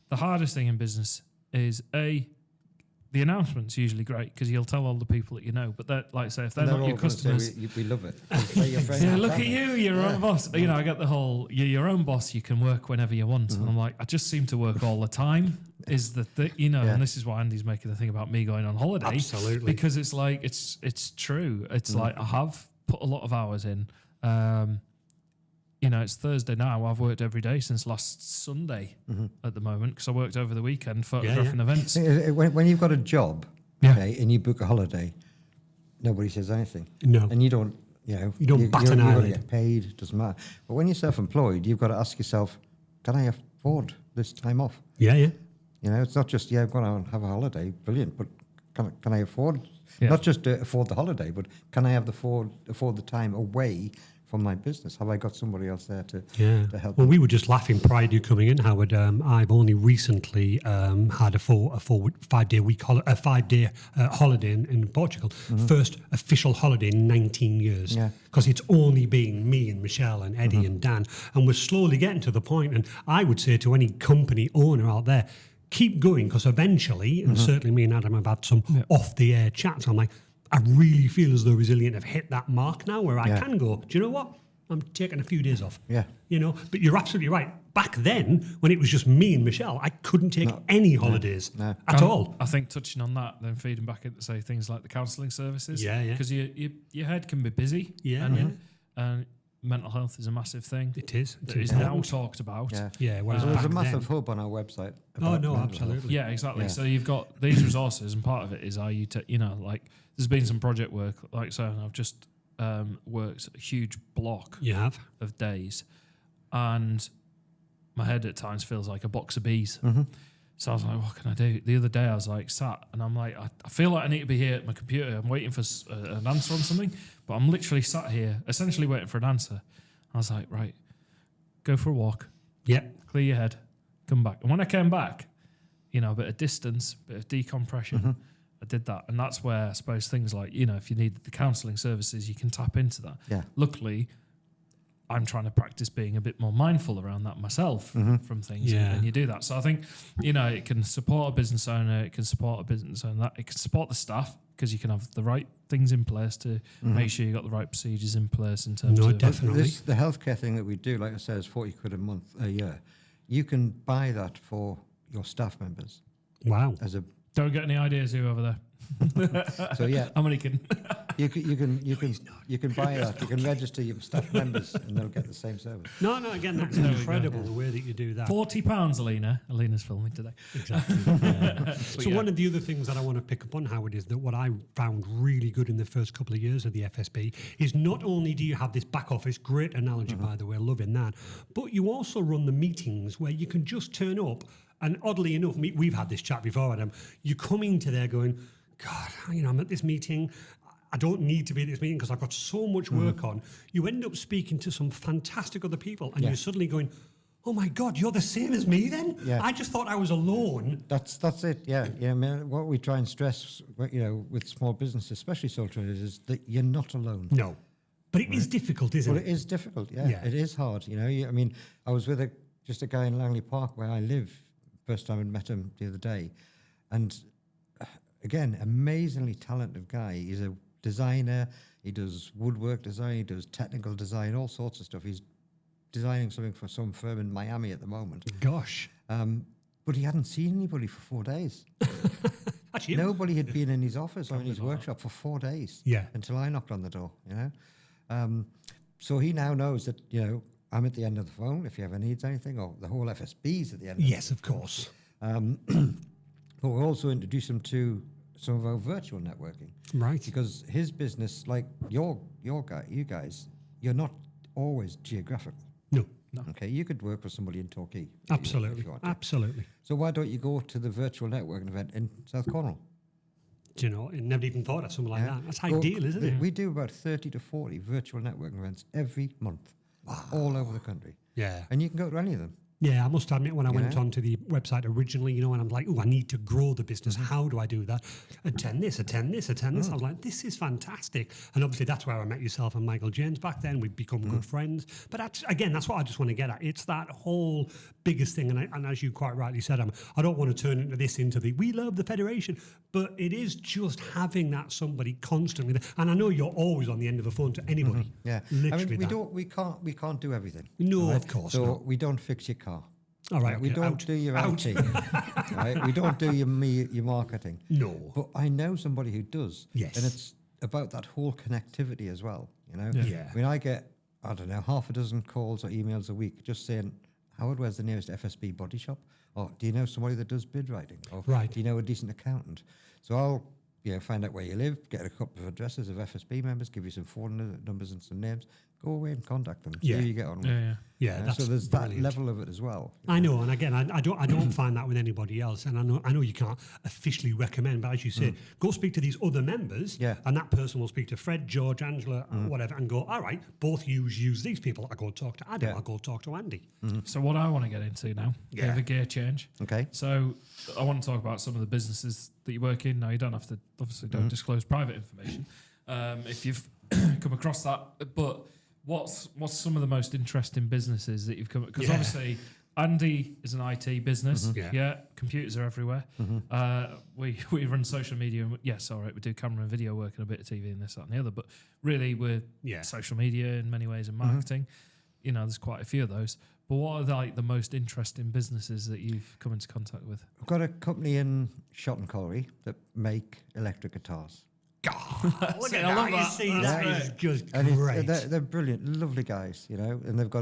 Speaker 2: the hardest thing in business is the announcement's usually great because you'll tell all the people that you know, but like I say, if they're not your customers,
Speaker 3: we love it. They're your friends.
Speaker 2: yeah, look at you, you're your own boss. I get the whole you're your own boss. You can work whenever you want, and I'm like, I just seem to work all the time. Is the thing, and this is why Andy's making the thing about me going on holiday.
Speaker 1: Absolutely,
Speaker 2: because it's like it's true. It's like I have put a lot of hours in. It's Thursday now. I've worked every day since last Sunday at the moment because I worked over the weekend photographing events.
Speaker 3: When you've got a job, and you book a holiday, nobody says anything.
Speaker 1: No.
Speaker 3: And you don't
Speaker 1: You don't bat an
Speaker 3: you've got to
Speaker 1: eyelid.
Speaker 3: get paid. It doesn't matter. But when you're self-employed, you've got to ask yourself, can I afford this time off?
Speaker 1: Yeah, yeah.
Speaker 3: You know, it's not just, I'm going to have a holiday, brilliant, but can I afford,
Speaker 2: Yeah.
Speaker 3: not just to afford the holiday, but can I have afford the time away from my business? Have I got somebody else there to help?
Speaker 1: Well, we were just laughing prior to you coming in, Howard. I've only recently had a 5-day week holiday in Portugal. First official holiday in 19 years.
Speaker 3: Yeah.
Speaker 1: Because it's only been me and Michelle and Eddie and Dan, and we're slowly getting to the point. And I would say to any company owner out there, keep going, because eventually, and certainly me and Adam have had some off-the-air chats. I'm like, I really feel as though Resilient have hit that mark now where I can go, do you know what? I'm taking a few days off.
Speaker 3: Yeah.
Speaker 1: You know, but you're absolutely right. Back then, when it was just me and Michelle, I couldn't take any holidays at all.
Speaker 2: I think touching on that, then feeding back into, say, things like the counselling services.
Speaker 1: Yeah, yeah.
Speaker 2: Because your head can be busy.
Speaker 1: Yeah,
Speaker 2: and mental health is a massive thing.
Speaker 1: It is.
Speaker 2: That is now talked about.
Speaker 3: Yeah.
Speaker 1: Yeah, whereas
Speaker 3: So there's a
Speaker 1: back
Speaker 3: massive
Speaker 1: then,
Speaker 3: hub on our website.
Speaker 1: Oh,
Speaker 3: about
Speaker 1: no,
Speaker 3: mental health.
Speaker 1: absolutely.
Speaker 2: Yeah, exactly.
Speaker 3: Yeah.
Speaker 2: So you've got these resources, and part of it is like there's been some project work, like so, and I've just worked a huge block
Speaker 1: You have.
Speaker 2: of days, and my head at times feels like a box of bees. So I was like, what can I do? The other day I was like sat, and I'm like, I feel like I need to be here at my computer. I'm waiting for an answer on something, but I'm literally sat here, essentially waiting for an answer. I was like, right, go for a walk,
Speaker 1: Yep.
Speaker 2: clear your head, come back. And when I came back, a bit of distance, bit of decompression, I did that. And that's where I suppose things like, if you need the counselling services, you can tap into that.
Speaker 3: Yeah.
Speaker 2: Luckily, I'm trying to practice being a bit more mindful around that myself from things.
Speaker 1: Yeah.
Speaker 2: And you do that. So I think, it can support a business owner, it can support it can support the staff, because you can have the right things in place to make sure you got the right procedures in place in terms
Speaker 1: No,
Speaker 2: of...
Speaker 1: definitely.
Speaker 3: The healthcare thing that we do, like I said, is 40 quid a year. You can buy that for your staff members
Speaker 1: Wow.
Speaker 3: as a.
Speaker 2: Don't get any ideas who over there.
Speaker 3: So yeah,
Speaker 2: How many can...
Speaker 3: you can buy that. You can register your staff members, and they'll get the same service.
Speaker 1: No, again, that's incredible the way that you do that.
Speaker 2: £40, Alina. Alina's filming today.
Speaker 1: Exactly. So one of the other things that I want to pick up on, Howard, is that what I found really good in the first couple of years of the FSB is not only do you have this back office, great analogy by the way, loving that, but you also run the meetings where you can just turn up, and oddly enough, we've had this chat before, Adam, you come into there going, God, I'm at this meeting, I don't need to be at this meeting because I've got so much work on. You end up speaking to some fantastic other people, and you're suddenly going, oh my God, you're the same as me then?
Speaker 3: Yeah.
Speaker 1: I just thought I was alone.
Speaker 3: That's it. Yeah. I mean, what we try and stress, with small businesses, especially sole traders, is that you're not alone.
Speaker 1: No. But it is difficult, isn't
Speaker 3: Well,
Speaker 1: it?
Speaker 3: it is difficult. Yeah.
Speaker 1: Yeah.
Speaker 3: It is hard. I was with just a guy in Langley Park where I live. First time I met him the other day, and again, amazingly talented guy. He's a designer. He does woodwork design. He does technical design, all sorts of stuff. He's designing something for some firm in Miami at the moment.
Speaker 1: Gosh.
Speaker 3: But he hadn't seen anybody for 4 days.
Speaker 1: Actually,
Speaker 3: Nobody had been in his office or in his workshop for 4 days.
Speaker 1: Yeah.
Speaker 3: Until I knocked on the door. So he now knows that I'm at the end of the phone if he ever needs anything, or the whole FSB's at the end.
Speaker 1: yes, of course.
Speaker 3: But we'll also introduce him to some of our virtual networking.
Speaker 1: Right.
Speaker 3: Because his business, like you guys, you're not always geographical.
Speaker 1: No.
Speaker 3: Okay, you could work with somebody in Torquay.
Speaker 1: Absolutely.
Speaker 3: if you want to.
Speaker 1: Absolutely.
Speaker 3: So why don't you go to the virtual networking event in South Cornwall?
Speaker 1: Do you know, I never even thought of something like that. That's ideal, isn't it?
Speaker 3: We do about 30 to 40 virtual networking events every month, all over the country.
Speaker 1: Yeah.
Speaker 3: And you can go to any of them.
Speaker 1: Yeah, I must admit, when I went
Speaker 3: know?
Speaker 1: onto the website originally, and I'm like, oh, I need to grow the business. How do I do that? Attend this. I was like, this is fantastic. And obviously, that's where I met yourself and Michael James back then. We've become good friends. But that's what I just want to get at. It's that whole biggest thing. And as you quite rightly said, I don't want to turn into the we love the Federation. But it is just having that somebody constantly there. And I know you're always on the end of the phone to anybody.
Speaker 3: Yeah,
Speaker 1: Literally
Speaker 3: we can't do everything.
Speaker 1: No, of course
Speaker 3: So
Speaker 1: not.
Speaker 3: we don't fix your car.
Speaker 1: All right,
Speaker 3: We
Speaker 1: okay,
Speaker 3: don't
Speaker 1: out.
Speaker 3: do your
Speaker 1: Out.
Speaker 3: IT. Right? We don't do your marketing.
Speaker 1: No.
Speaker 3: But I know somebody who does.
Speaker 1: Yes.
Speaker 3: And it's about that whole connectivity as well.
Speaker 1: Yeah.
Speaker 3: I mean, I get, I don't know, half a dozen calls or emails a week just saying, Howard, where's the nearest FSB body shop? Or do you know somebody that does bid writing? Or
Speaker 1: Right.
Speaker 3: do you know a decent accountant? So I'll find out where you live, get a couple of addresses of FSB members, give you some phone numbers and some names, go away and contact them. See
Speaker 1: Yeah.
Speaker 3: who you get on with.
Speaker 1: Yeah, that's
Speaker 3: so there's
Speaker 1: brilliant.
Speaker 3: that level of it as well.
Speaker 1: I know, and again, I don't find that with anybody else, and I know you can't officially recommend, but as you say, go speak to these other members,
Speaker 3: Yeah.
Speaker 1: and that person will speak to Fred, George, Angela, whatever, and go, all right, both use these people. I go talk to Adam.
Speaker 3: Yeah.
Speaker 1: I go talk to Andy.
Speaker 2: So what I want to get into now, bit of a gear change.
Speaker 3: Okay.
Speaker 2: So I want to talk about some of the businesses that you work in. Now you don't have to, obviously, don't disclose private information if you've come across that. But what's some of the most interesting businesses that you've come? Because obviously Andy is an IT business. Yeah, computers are everywhere. We run social media. And yes, all right, we do camera and video work and a bit of TV and this, that, and the other. But really, we're social media in many ways and marketing. You know, there's quite a few of those. But what are the most interesting businesses that you've come into contact with?
Speaker 3: I've got a company in Shotton Colliery that make electric guitars.
Speaker 1: Look
Speaker 2: See,
Speaker 1: at
Speaker 2: I love
Speaker 1: that. You
Speaker 2: that.
Speaker 1: see,
Speaker 2: That's
Speaker 1: that is
Speaker 2: great.
Speaker 1: just
Speaker 3: And
Speaker 1: great.
Speaker 3: they're brilliant, lovely guys, and they've got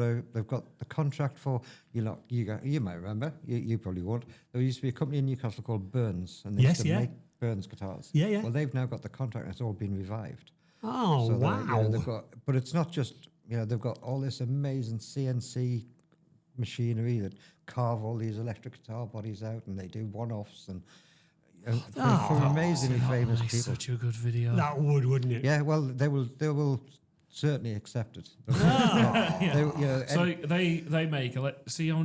Speaker 3: the contract for you might remember, you probably won't. There used to be a company in Newcastle called Burns, and they used to make Burns guitars.
Speaker 1: Yeah.
Speaker 3: Well, they've now got the contract, and it's all been revived.
Speaker 1: Oh,
Speaker 3: So
Speaker 1: wow.
Speaker 3: they've got, but it's not just they've got all this amazing CNC machinery that carve all these electric guitar bodies out, and they do one-offs and for amazingly famous
Speaker 2: That's
Speaker 3: people.
Speaker 2: such a good video.
Speaker 1: That would, wouldn't it?
Speaker 3: Yeah, well, they will certainly accept it.
Speaker 2: So they make so you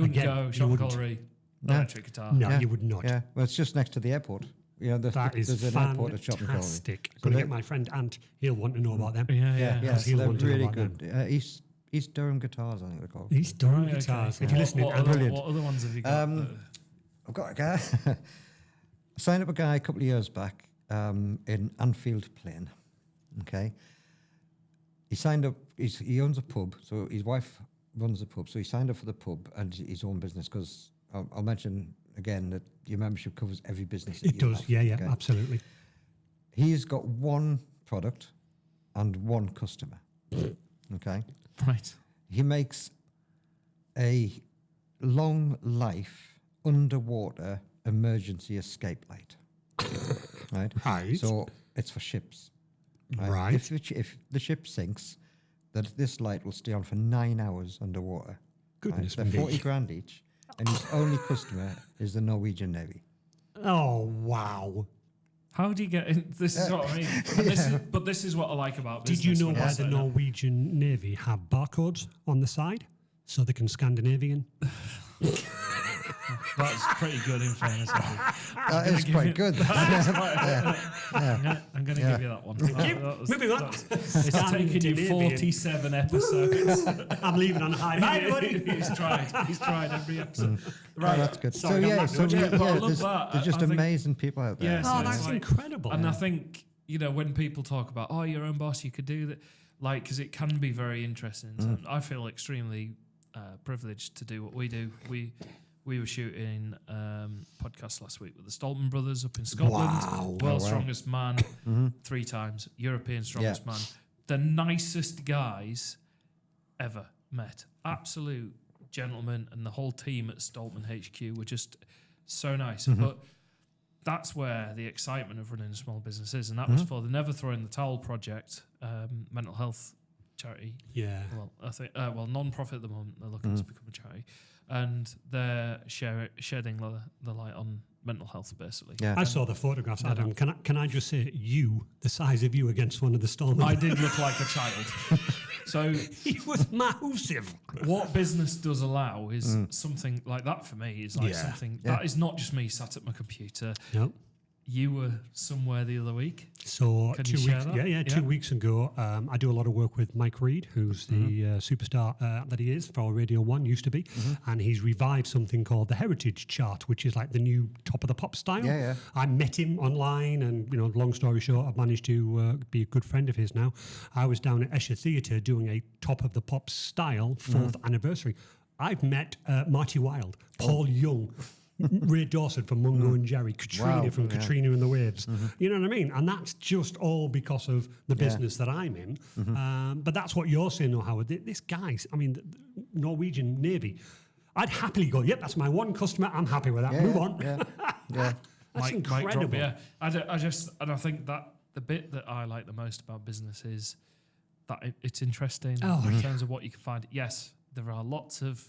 Speaker 2: wouldn't
Speaker 1: Again,
Speaker 2: go
Speaker 1: you
Speaker 2: Shotton
Speaker 1: wouldn't.
Speaker 2: Colliery
Speaker 3: No.
Speaker 2: electric guitar.
Speaker 1: No, you would not.
Speaker 3: Yeah, well, it's just next to the airport.
Speaker 1: That is
Speaker 3: there's an airport at Shotton Colliery.
Speaker 1: fantastic.
Speaker 3: So
Speaker 1: Going to
Speaker 3: they-
Speaker 1: get my friend Ant. He'll want to know about them.
Speaker 3: Yeah,
Speaker 1: Because
Speaker 3: so
Speaker 1: he'll
Speaker 3: they're
Speaker 1: want to know
Speaker 3: really
Speaker 1: about them.
Speaker 3: good. East Durham Guitars, I think they're called.
Speaker 1: These Durham
Speaker 2: Right,
Speaker 1: guitars.
Speaker 2: okay.
Speaker 1: If you're listening,
Speaker 2: what
Speaker 1: Ant,
Speaker 2: other,
Speaker 3: Brilliant.
Speaker 2: what other ones have you got?
Speaker 3: I've got a guy. I signed up a guy a couple of years back in Anfield Plain. Okay. He signed up. He owns a pub, so his wife runs the pub. So he signed up for the pub and his own business because I'll mention again that your membership covers every business.
Speaker 1: it does.
Speaker 3: Have,
Speaker 1: Yeah,
Speaker 3: okay?
Speaker 1: absolutely.
Speaker 3: He's got one product and one customer. Okay.
Speaker 2: Right.
Speaker 3: He makes a long life underwater emergency escape light. Right.
Speaker 1: Right.
Speaker 3: So it's for ships.
Speaker 1: Right.
Speaker 3: If the ship sinks, that this light will stay on for 9 hours underwater.
Speaker 1: Goodness
Speaker 3: They're
Speaker 1: me.
Speaker 3: 40 grand each, and his only customer is the Norwegian Navy.
Speaker 1: Oh, wow.
Speaker 2: How do you get in? This is what I mean. And this is what I like about business.
Speaker 1: Did you know
Speaker 2: when I
Speaker 1: why
Speaker 2: say
Speaker 1: the
Speaker 2: that.
Speaker 1: Norwegian Navy have barcodes on the side? So they can Scandinavian?
Speaker 2: That's pretty good in fairness. I think.
Speaker 3: That is quite good.
Speaker 2: I'm going to give you that one.
Speaker 1: Moving on.
Speaker 2: It's taken you 47 episodes.
Speaker 1: I'm leaving on a high. Bye, buddy.
Speaker 2: He's tried every episode.
Speaker 3: Right, that's good.
Speaker 1: Sorry,
Speaker 3: so
Speaker 1: I'm
Speaker 3: yeah,
Speaker 1: not
Speaker 3: so
Speaker 1: doing it.
Speaker 2: But I love
Speaker 3: there's,
Speaker 2: that.
Speaker 3: there's just
Speaker 2: I think-
Speaker 3: amazing people out there.
Speaker 2: Yeah, so
Speaker 1: Oh,
Speaker 2: it's
Speaker 1: that's
Speaker 2: like-
Speaker 1: incredible.
Speaker 2: And I think, when people talk about, your own boss, you could do that, because it can be very interesting. And I feel extremely privileged to do what we do. We were shooting podcast last week with the Stoltman brothers up in Scotland.
Speaker 1: Wow.
Speaker 2: World's strongest man 3 times, European strongest man. The nicest guys ever met. Absolute gentlemen, and the whole team at Stoltman HQ were just so nice. But that's where the excitement of running a small business is, and that was for the Never Throw in the Towel project, mental health charity.
Speaker 1: Yeah.
Speaker 2: Well, I think non-profit at the moment. They're looking to become a charity, and they're shedding the light on mental health, basically.
Speaker 3: Yeah.
Speaker 1: I saw the photographs, Adam. Can I just say, the size of you against one of the Stallman?
Speaker 2: I did look like a child. So
Speaker 1: He was massive.
Speaker 2: what business does allow is something like that for me. Is like
Speaker 1: Yeah.
Speaker 2: something
Speaker 3: Yeah.
Speaker 2: that is not just me sat at my computer.
Speaker 1: No.
Speaker 2: You were somewhere the other week.
Speaker 1: So
Speaker 2: Can
Speaker 1: 2
Speaker 2: you share
Speaker 1: weeks,
Speaker 2: that?
Speaker 1: 2 weeks ago, I do a lot of work with Mike Reed, who's the superstar that he is for Radio 1, used to be, and he's revived something called the Heritage Chart, which is like the new top of the pop style.
Speaker 3: Yeah.
Speaker 1: I met him online, and long story short, I've managed to be a good friend of his now. I was down at Esher Theatre doing a top of the pop style 4th anniversary. I've met Marty Wilde, Paul Young, Ray Dawson from Mungo and Jerry, Katrina
Speaker 3: Wow,
Speaker 1: from
Speaker 3: yeah.
Speaker 1: Katrina and the Waves. You know what I mean? And that's just all because of the business that I'm in. But that's what you're saying, though, Howard. This guy's, the Norwegian Navy, I'd happily go, yep, that's my one customer. I'm happy with that. Move on.
Speaker 3: Yeah.
Speaker 1: That's
Speaker 2: might drop.
Speaker 1: incredible.
Speaker 2: Yeah, I think that the bit that I like the most about business is that it's interesting in terms of what you can find. Yes, there are lots of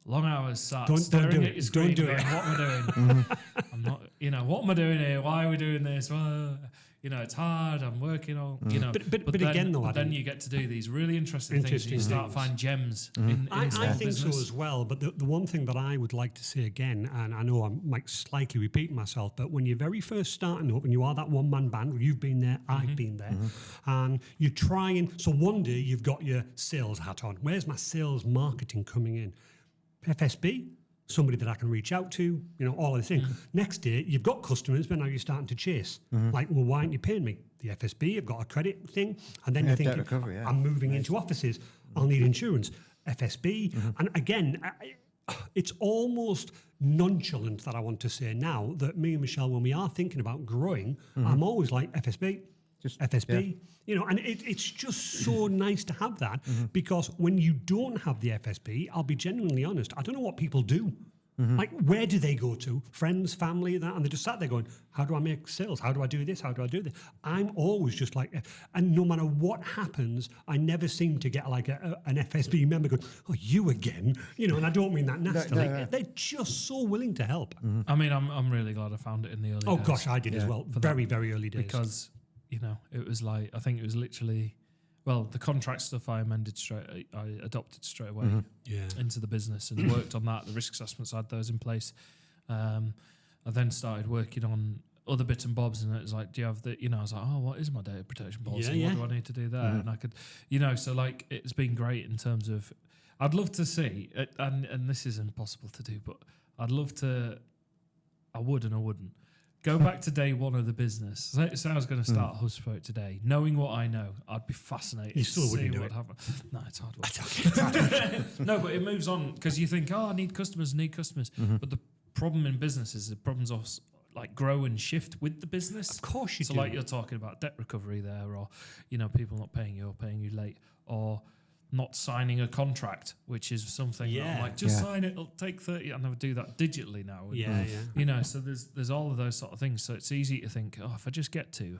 Speaker 2: long hours sat staring at your screen going, what am I doing? I'm not, what am I doing here? Why are we doing this? Well, it's hard. I'm working on,
Speaker 1: But then, again, though,
Speaker 2: then you get to do these really interesting things. And you start to find gems in
Speaker 1: I think
Speaker 2: business.
Speaker 1: so as well. But the one thing that I would like to say again, and I know I'm like slightly repeating myself, but when you're very first starting up and you are that one-man band, well, you've been there, I've been there, and you're trying. So one day you've got your sales hat on. Where's my sales marketing coming in? FSB, somebody that I can reach out to, all of this thing. Next day, you've got customers, but now you're starting to chase. Like, well, why aren't you paying me? The FSB, I've got a credit thing. And then you think, I'm moving into offices. I'll need insurance. FSB. And again, it's almost nonchalant that I want to say now that me and Michelle, when we are thinking about growing, I'm always like, FSB, just FSB. And it's just so nice to have that because when you don't have the FSB, I'll be genuinely honest, I don't know what people do. Like, where do they go to? Friends, family, that, and they just sat there going, how do I make sales? How do I do this? How do I do this? I'm always just like, and no matter what happens, I never seem to get like an FSB member going, oh, you again? And I don't mean that nastily. They're just so willing to help.
Speaker 2: I mean, I'm really glad I found it in the early days.
Speaker 1: Oh, gosh, I did as well. Very, very early days.
Speaker 2: Because it was like, I think it was literally, the contract stuff I adopted straight away into the business and worked on that. The risk assessments, I had those in place. I then started working on other bits and bobs, and it was like, do you have the, I was like, oh, what is my data protection policy? What do I need to do there? And I could, so like, it's been great in terms of, I'd love to see, and this is impossible to do, but I'd love to, I would and I wouldn't. Go back to day one of the business. Say I was going to start HubSpot today. Knowing what I know, I'd be fascinated
Speaker 1: you still
Speaker 2: to see
Speaker 1: wouldn't do
Speaker 2: what
Speaker 1: it.
Speaker 2: happened. No, it's hard work.
Speaker 1: It's okay.
Speaker 2: No, but it moves on because you think, I need customers. But the problem in business is the problems of like grow and shift with the business.
Speaker 1: Of course you do.
Speaker 2: So like you're talking about debt recovery there, or people not paying you or paying you late, or not signing a contract, which is something that I'm like, sign it, it'll take 30. I never do that digitally now. So there's all of those sort of things. So it's easy to think, if I just get to.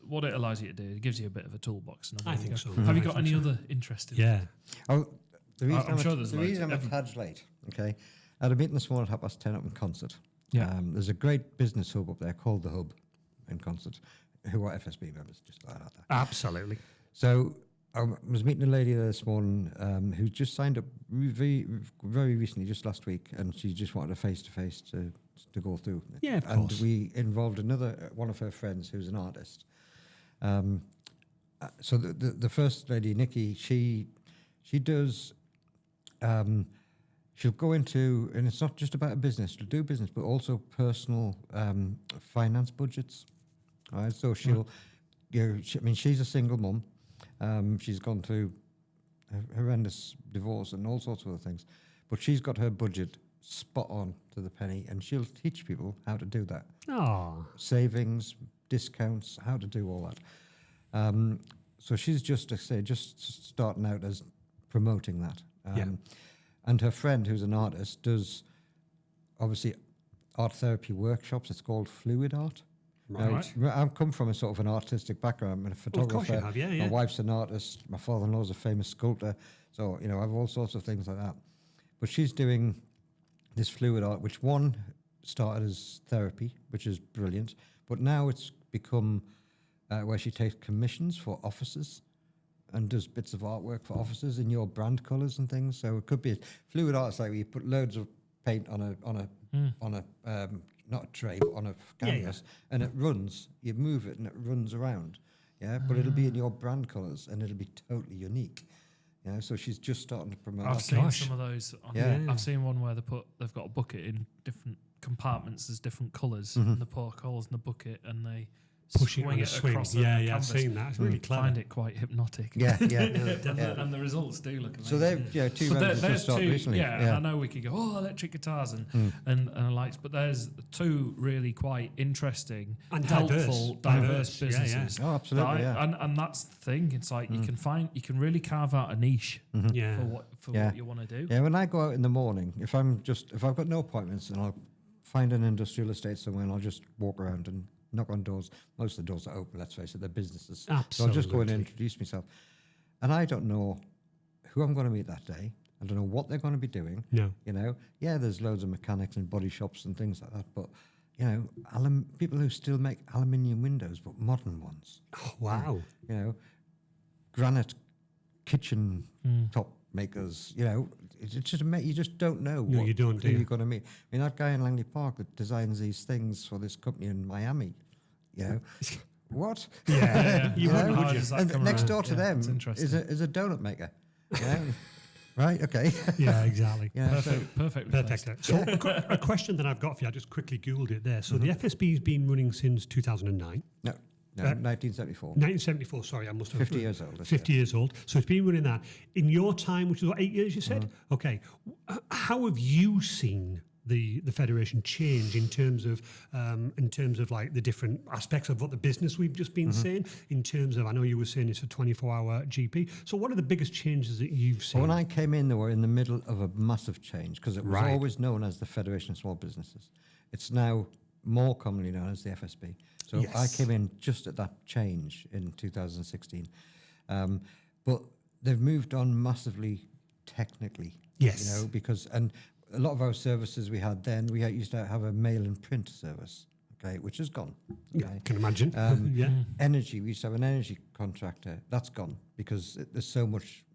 Speaker 2: What it allows you to do, it gives you a bit of a toolbox.
Speaker 1: I think so.
Speaker 2: Have you got any other interesting?
Speaker 1: Yeah.
Speaker 3: Oh, the reason
Speaker 2: I'm sure there's
Speaker 3: the reason I'm a tad late, okay? I had a meeting this morning at 10:30 up in Concert.
Speaker 2: Yeah.
Speaker 3: There's a great business hub up there called The Hub in Concert, who are FSB members, just like that.
Speaker 1: Absolutely.
Speaker 3: So I was meeting a lady there this morning who just signed up very, very recently, just last week, and she just wanted a face-to-face to go through.
Speaker 1: Yeah, of
Speaker 3: and
Speaker 1: course.
Speaker 3: we involved one of her friends who's an artist. So the first lady, Nikki, she does. She'll go into, and it's not just about a business. She'll do business, but also personal finance budgets. All right, so she'll. She's a single mum. She's gone through a horrendous divorce and all sorts of other things, but she's got her budget spot on to the penny, and she'll teach people how to do that.
Speaker 1: Oh,
Speaker 3: Savings, discounts, how to do all that. So she's just starting out as promoting that. And her friend, who's an artist, does obviously art therapy workshops. It's called Fluid Art.
Speaker 1: right.
Speaker 3: Now, I've come from a sort of an artistic background. I'm a photographer.
Speaker 1: Of course you have, yeah.
Speaker 3: My wife's an artist. My father-in-law's a famous sculptor. So, I have all sorts of things like that. But she's doing this fluid art, which one started as therapy, which is brilliant. But now it's become where she takes commissions for offices and does bits of artwork for offices in your brand colours and things. So it could be fluid art. It's like you put loads of paint on a not a tray, but on a canvas, and it runs. You move it and it runs around. Yeah, but it'll be in your brand colours and it'll be totally unique. Yeah, so she's just starting to promote.
Speaker 2: I've
Speaker 3: that.
Speaker 2: seen some of those.
Speaker 3: Yeah.
Speaker 2: I've seen one where they've got a bucket in different compartments. There's different colours, and they pour holes in the bucket and they
Speaker 1: Push it
Speaker 2: swing
Speaker 1: on a
Speaker 2: it
Speaker 1: swing.
Speaker 2: across
Speaker 1: Yeah,
Speaker 2: the
Speaker 1: I've
Speaker 2: canvas.
Speaker 1: seen that. It's really
Speaker 2: I
Speaker 1: clever.
Speaker 2: find it quite hypnotic.
Speaker 3: Yeah.
Speaker 2: And the results do look amazing.
Speaker 3: So they've two
Speaker 2: But
Speaker 3: members
Speaker 2: there's
Speaker 3: just started
Speaker 2: two,
Speaker 3: recently.
Speaker 2: and I know we could go, electric guitars and lights, but there's two really quite interesting,
Speaker 1: And
Speaker 2: helpful, diverse
Speaker 1: Yeah, yeah.
Speaker 2: businesses.
Speaker 3: Oh, absolutely,
Speaker 2: And that's the thing. It's like you can really carve out a niche
Speaker 1: Yeah.
Speaker 2: for what you want to do.
Speaker 3: Yeah, when I go out in the morning, if I've got no appointments, and I'll find an industrial estate somewhere and I'll just walk around and knock on doors. Most of the doors are open, let's face it, they're businesses.
Speaker 1: Absolutely.
Speaker 3: So I'll just go in and introduce myself. And I don't know who I'm going to meet that day. I don't know what they're going to be doing.
Speaker 1: No.
Speaker 3: You know, yeah, there's loads of mechanics and body shops and things like that, but, you know, people who still make aluminium windows, but modern ones.
Speaker 1: Oh, wow.
Speaker 3: You know, granite kitchen top makers, you know, it's just you just don't know
Speaker 1: No, you don't,
Speaker 3: who
Speaker 1: do you?
Speaker 3: you're going to meet. I mean, that guy in Langley Park that designs these things for this company in Miami, you know, what?
Speaker 1: Yeah. You
Speaker 3: You
Speaker 1: wouldn't,
Speaker 3: know?
Speaker 1: would you?
Speaker 2: does that
Speaker 3: And
Speaker 2: come
Speaker 3: next
Speaker 2: around?
Speaker 3: door to
Speaker 2: Yeah,
Speaker 3: them
Speaker 2: it's interesting.
Speaker 3: is a donut maker. Yeah. Right, okay.
Speaker 1: Yeah, exactly.
Speaker 3: Yeah, so,
Speaker 2: Perfectly placed.
Speaker 1: Perfect. So a question that I've got for you, I just quickly Googled it there. So the FSB's been running since 2009.
Speaker 3: no, 1974.
Speaker 1: 1974, sorry, I must have...
Speaker 3: 50 years old. this
Speaker 1: 50 years old. So it's been running that. In your time, which is what, 8 years you said?
Speaker 3: Mm-hmm.
Speaker 1: Okay. How have you seen the Federation change in terms of like the different aspects of what the business we've just been
Speaker 3: Mm-hmm.
Speaker 1: saying, in terms of, I know you were saying it's a 24-hour GP. So what are the biggest changes that you've seen?
Speaker 3: Well, when I came in, they were in the middle of a massive change because it was
Speaker 1: Right.
Speaker 3: always known as the Federation of Small Businesses. It's now more commonly known as the FSB. So I
Speaker 1: Yes.
Speaker 3: came in just at that change in 2016. But they've moved on massively technically.
Speaker 1: Yes.
Speaker 3: You know, because, and a lot of our services we had then, we used to have a mail and print service, okay, which is gone.
Speaker 1: Yeah,
Speaker 3: Okay?
Speaker 1: can imagine. Yeah.
Speaker 3: Energy, we used to have an energy contractor. That's gone because there's so much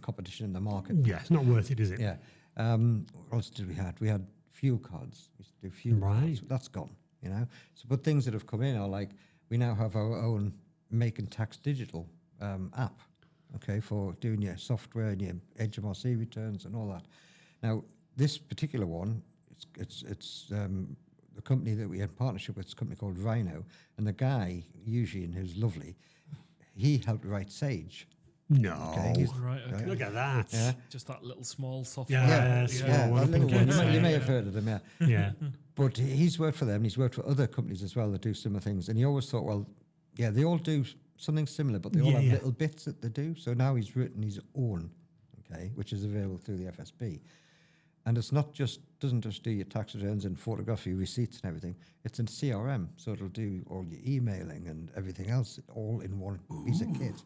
Speaker 3: competition in the market.
Speaker 1: Yeah, it's not worth it, is it?
Speaker 3: Yeah. What else did we have? We had fuel cards. We used to do fuel
Speaker 1: Right.
Speaker 3: cards. That's gone, you know. So, but things that have come in are like, we now have our own Make and Tax Digital app, okay, for doing your software and your HMRC returns and all that. Now, this particular one, it's the company that we had partnership with, is a company called Rhino, and the guy, Eugene, who's lovely, he helped write Sage.
Speaker 1: No.
Speaker 3: Okay, he's-
Speaker 2: Right, okay.
Speaker 1: Look at that.
Speaker 3: Yeah.
Speaker 2: Just that little small software.
Speaker 1: Yeah,
Speaker 3: Yeah,
Speaker 1: small
Speaker 3: that
Speaker 1: one.
Speaker 3: little one. You may
Speaker 2: Yeah.
Speaker 3: have heard of them, yeah.
Speaker 1: Yeah.
Speaker 3: But he's worked for them, and he's worked for other companies as well that do similar things. And he always thought, well, yeah, they all do something similar, but they all
Speaker 1: Yeah,
Speaker 3: have
Speaker 1: yeah.
Speaker 3: little bits that they do. So now he's written his own, okay, which is available through the FSB. And it's not just, doesn't just do your tax returns and photograph your receipts and everything. It's in CRM, so it'll do all your emailing and everything else all in one piece of kit,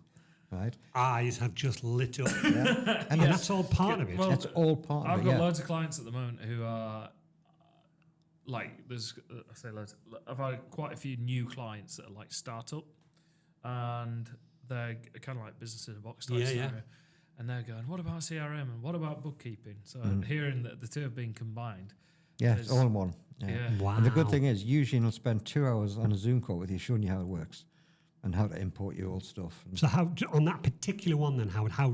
Speaker 3: right?
Speaker 1: Eyes have just lit up.
Speaker 3: Yeah.
Speaker 1: And that's all part of it.
Speaker 2: Well,
Speaker 3: It's all part
Speaker 2: I've
Speaker 3: of it,
Speaker 2: got
Speaker 3: yeah.
Speaker 2: loads of clients at the moment who are like, there's, I say loads, I've had quite a few new clients that are like startup, and they're kind of like business in a box type
Speaker 1: Yeah, yeah.
Speaker 2: scenario. And they're going, what about CRM and what about bookkeeping? So hearing that the two have been combined.
Speaker 3: Yeah, it's
Speaker 2: There's-
Speaker 3: all in one. Yeah.
Speaker 2: Yeah.
Speaker 1: Wow.
Speaker 3: And the good thing is, Eugene will spend 2 hours on a Zoom call with you, showing you how it works and how to import your old stuff. And
Speaker 1: So how on that particular one then, Howard, how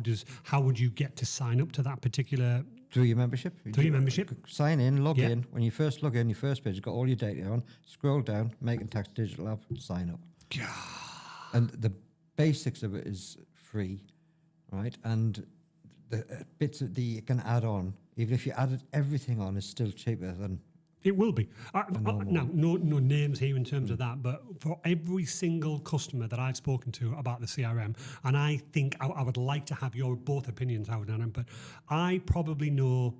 Speaker 1: would you get to sign up to that particular
Speaker 3: through your membership.
Speaker 1: through your membership?
Speaker 3: Sign in, log
Speaker 1: Yeah.
Speaker 3: in. When you first log in, your first page, you've got all your data on. Scroll down, Make and Tax Digital app, sign up. And the basics of it is free, right? And the bits that you can add on, even if you added everything on, is still cheaper than.
Speaker 1: It will be.
Speaker 3: normal.
Speaker 1: Now, no names here in terms of that, but for every single customer that I've spoken to about the CRM, and I think I would like to have your both opinions, Howard and Aaron, but I probably know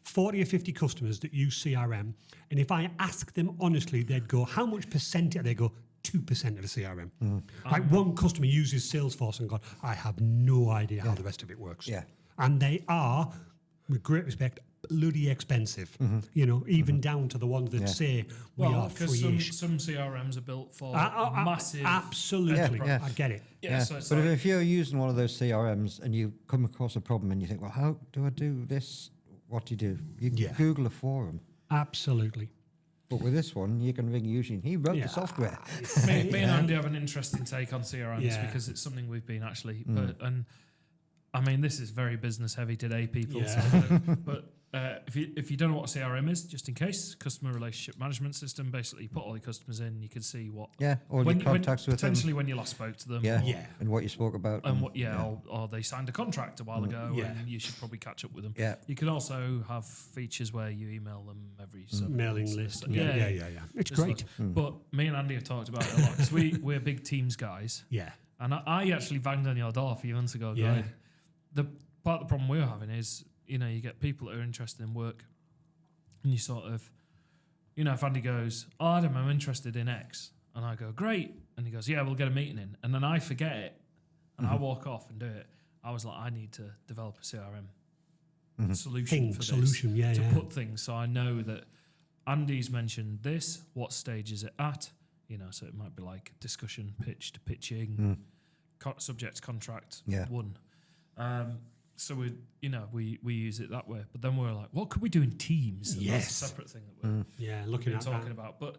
Speaker 1: 40 or 50 customers that use CRM, and if I ask them honestly, they'd go, how much percent? They go, 2% of the CRM. Like one customer uses Salesforce and gone, I have no idea how the rest of it works.
Speaker 3: Yeah.
Speaker 1: And they are, with great respect, bloody expensive. You know, even down to the ones that
Speaker 3: Yeah.
Speaker 1: say we
Speaker 2: Well,
Speaker 1: are
Speaker 2: because
Speaker 1: free-ish.
Speaker 2: some CRMs are built for massive.
Speaker 1: Absolutely,
Speaker 3: Yeah.
Speaker 1: I get it.
Speaker 2: Yeah, so it's
Speaker 3: But
Speaker 2: like,
Speaker 3: if you're using one of those CRMs and you come across a problem and you think, well, how do I do this? What do? You
Speaker 1: Yeah.
Speaker 3: Google a forum.
Speaker 1: Absolutely.
Speaker 3: But with this one, you can ring Eugene. He wrote
Speaker 1: Yeah.
Speaker 3: the software.
Speaker 2: me and Andy have an interesting take on CRMs
Speaker 1: Yeah.
Speaker 2: because it's something we've been actually, and I mean, this is very business heavy today, people.
Speaker 1: Yeah.
Speaker 2: So, but if you don't know what a CRM is, just in case, customer relationship management system. Basically, you put all your customers in, you can see what
Speaker 3: Yeah, all your contacts with them.
Speaker 2: potentially when you last spoke to them.
Speaker 3: Yeah.
Speaker 2: or-
Speaker 1: Yeah.
Speaker 3: And what you spoke about.
Speaker 2: And what, or they signed a contract a while ago,
Speaker 1: Yeah.
Speaker 2: and you should probably catch up with them.
Speaker 3: Yeah.
Speaker 2: You can also have features where you email them every so
Speaker 1: Mailing
Speaker 2: months.
Speaker 1: list.
Speaker 2: So-
Speaker 1: Yeah. It's
Speaker 2: There's
Speaker 1: great.
Speaker 2: lots. But me and Andy have talked about it a lot because we're big Teams guys.
Speaker 1: Yeah.
Speaker 2: And I actually banged on your door a few months ago.
Speaker 1: Yeah.
Speaker 2: Going, the part of the problem we're having is, you get people that are interested in work, and you sort of you know, if Andy goes, "Oh, Adam, I'm interested in X," and I go, "Great," and he goes, "Yeah, we'll get a meeting in," and then I forget it, and I walk off and do it. I was like, I need to develop a CRM solution for this to put things, so I know that Andy's mentioned this. What stage is it at? You know, so it might be like discussion, pitch to pitching, subject contract, one. So we use it that way. But then we're like, what could we do in Teams? And that's a separate thing that we're
Speaker 1: looking at
Speaker 2: talking about. But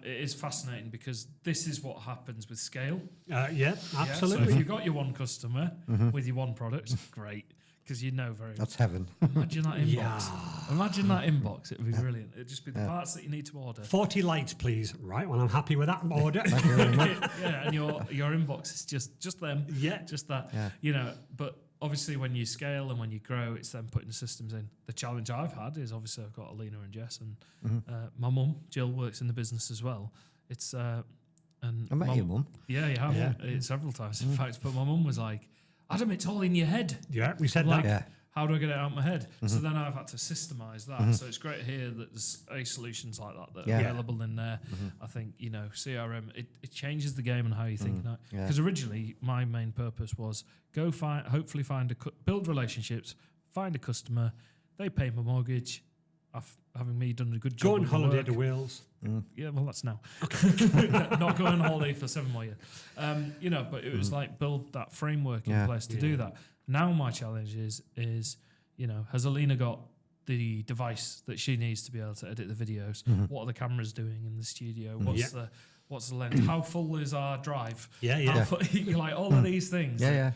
Speaker 2: it is fascinating because this is what happens with scale.
Speaker 1: Yeah, absolutely.
Speaker 2: So if you've got your one customer with your one product, great. Because you know
Speaker 3: That's heaven.
Speaker 2: Imagine that inbox. Imagine that inbox. It would be brilliant. It'd just be the parts that you need to order.
Speaker 1: 40 lights, please. Right, well, I'm happy with that order.
Speaker 3: Thank you very much.
Speaker 2: And your inbox is just them.
Speaker 1: Yeah.
Speaker 2: Just that.
Speaker 3: Yeah.
Speaker 2: You know, but obviously when you scale and when you grow, it's then putting the systems in. The challenge I've had is obviously I've got Alina and Jess and my mum, Jill, works in the business as well. It's and
Speaker 3: I met your mum.
Speaker 2: Yeah, you have. Yeah. Several times, in fact. But my mum was like, Adam, it's all in your head.
Speaker 1: Yeah, we said
Speaker 2: like,
Speaker 1: that.
Speaker 3: Yeah.
Speaker 2: How do I get it out of my head? So then I've had to systemize that. So it's great to hear that there's solutions like that are available in there. I think, you know, CRM, it changes the game and how you think now. Because originally my main purpose was hopefully build relationships, find a customer, they pay my mortgage, having me done a good job.
Speaker 1: Go on holiday to Wales.
Speaker 2: Yeah, well, that's now. Not going on holiday for 7 more years. You know, but it was like build that framework in place to do that. Now my challenge is, you know, has Alina got the device that she needs to be able to edit the videos? What are the cameras doing in the studio? What's the lens? How full is our drive? You're like all of these things.
Speaker 3: Yeah.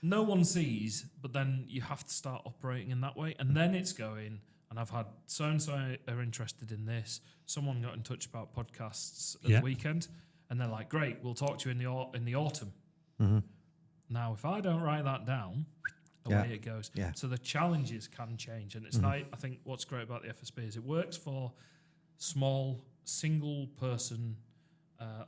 Speaker 2: No one sees, but then you have to start operating in that way, and then it's going. And I've had so and so are interested in this. Someone got in touch about podcasts at the weekend, and they're like, "Great, we'll talk to you in the autumn." Now, if I don't write that down, away it goes.
Speaker 3: Yeah.
Speaker 2: So the challenges can change, and it's I think what's great about the FSB is it works for small single-person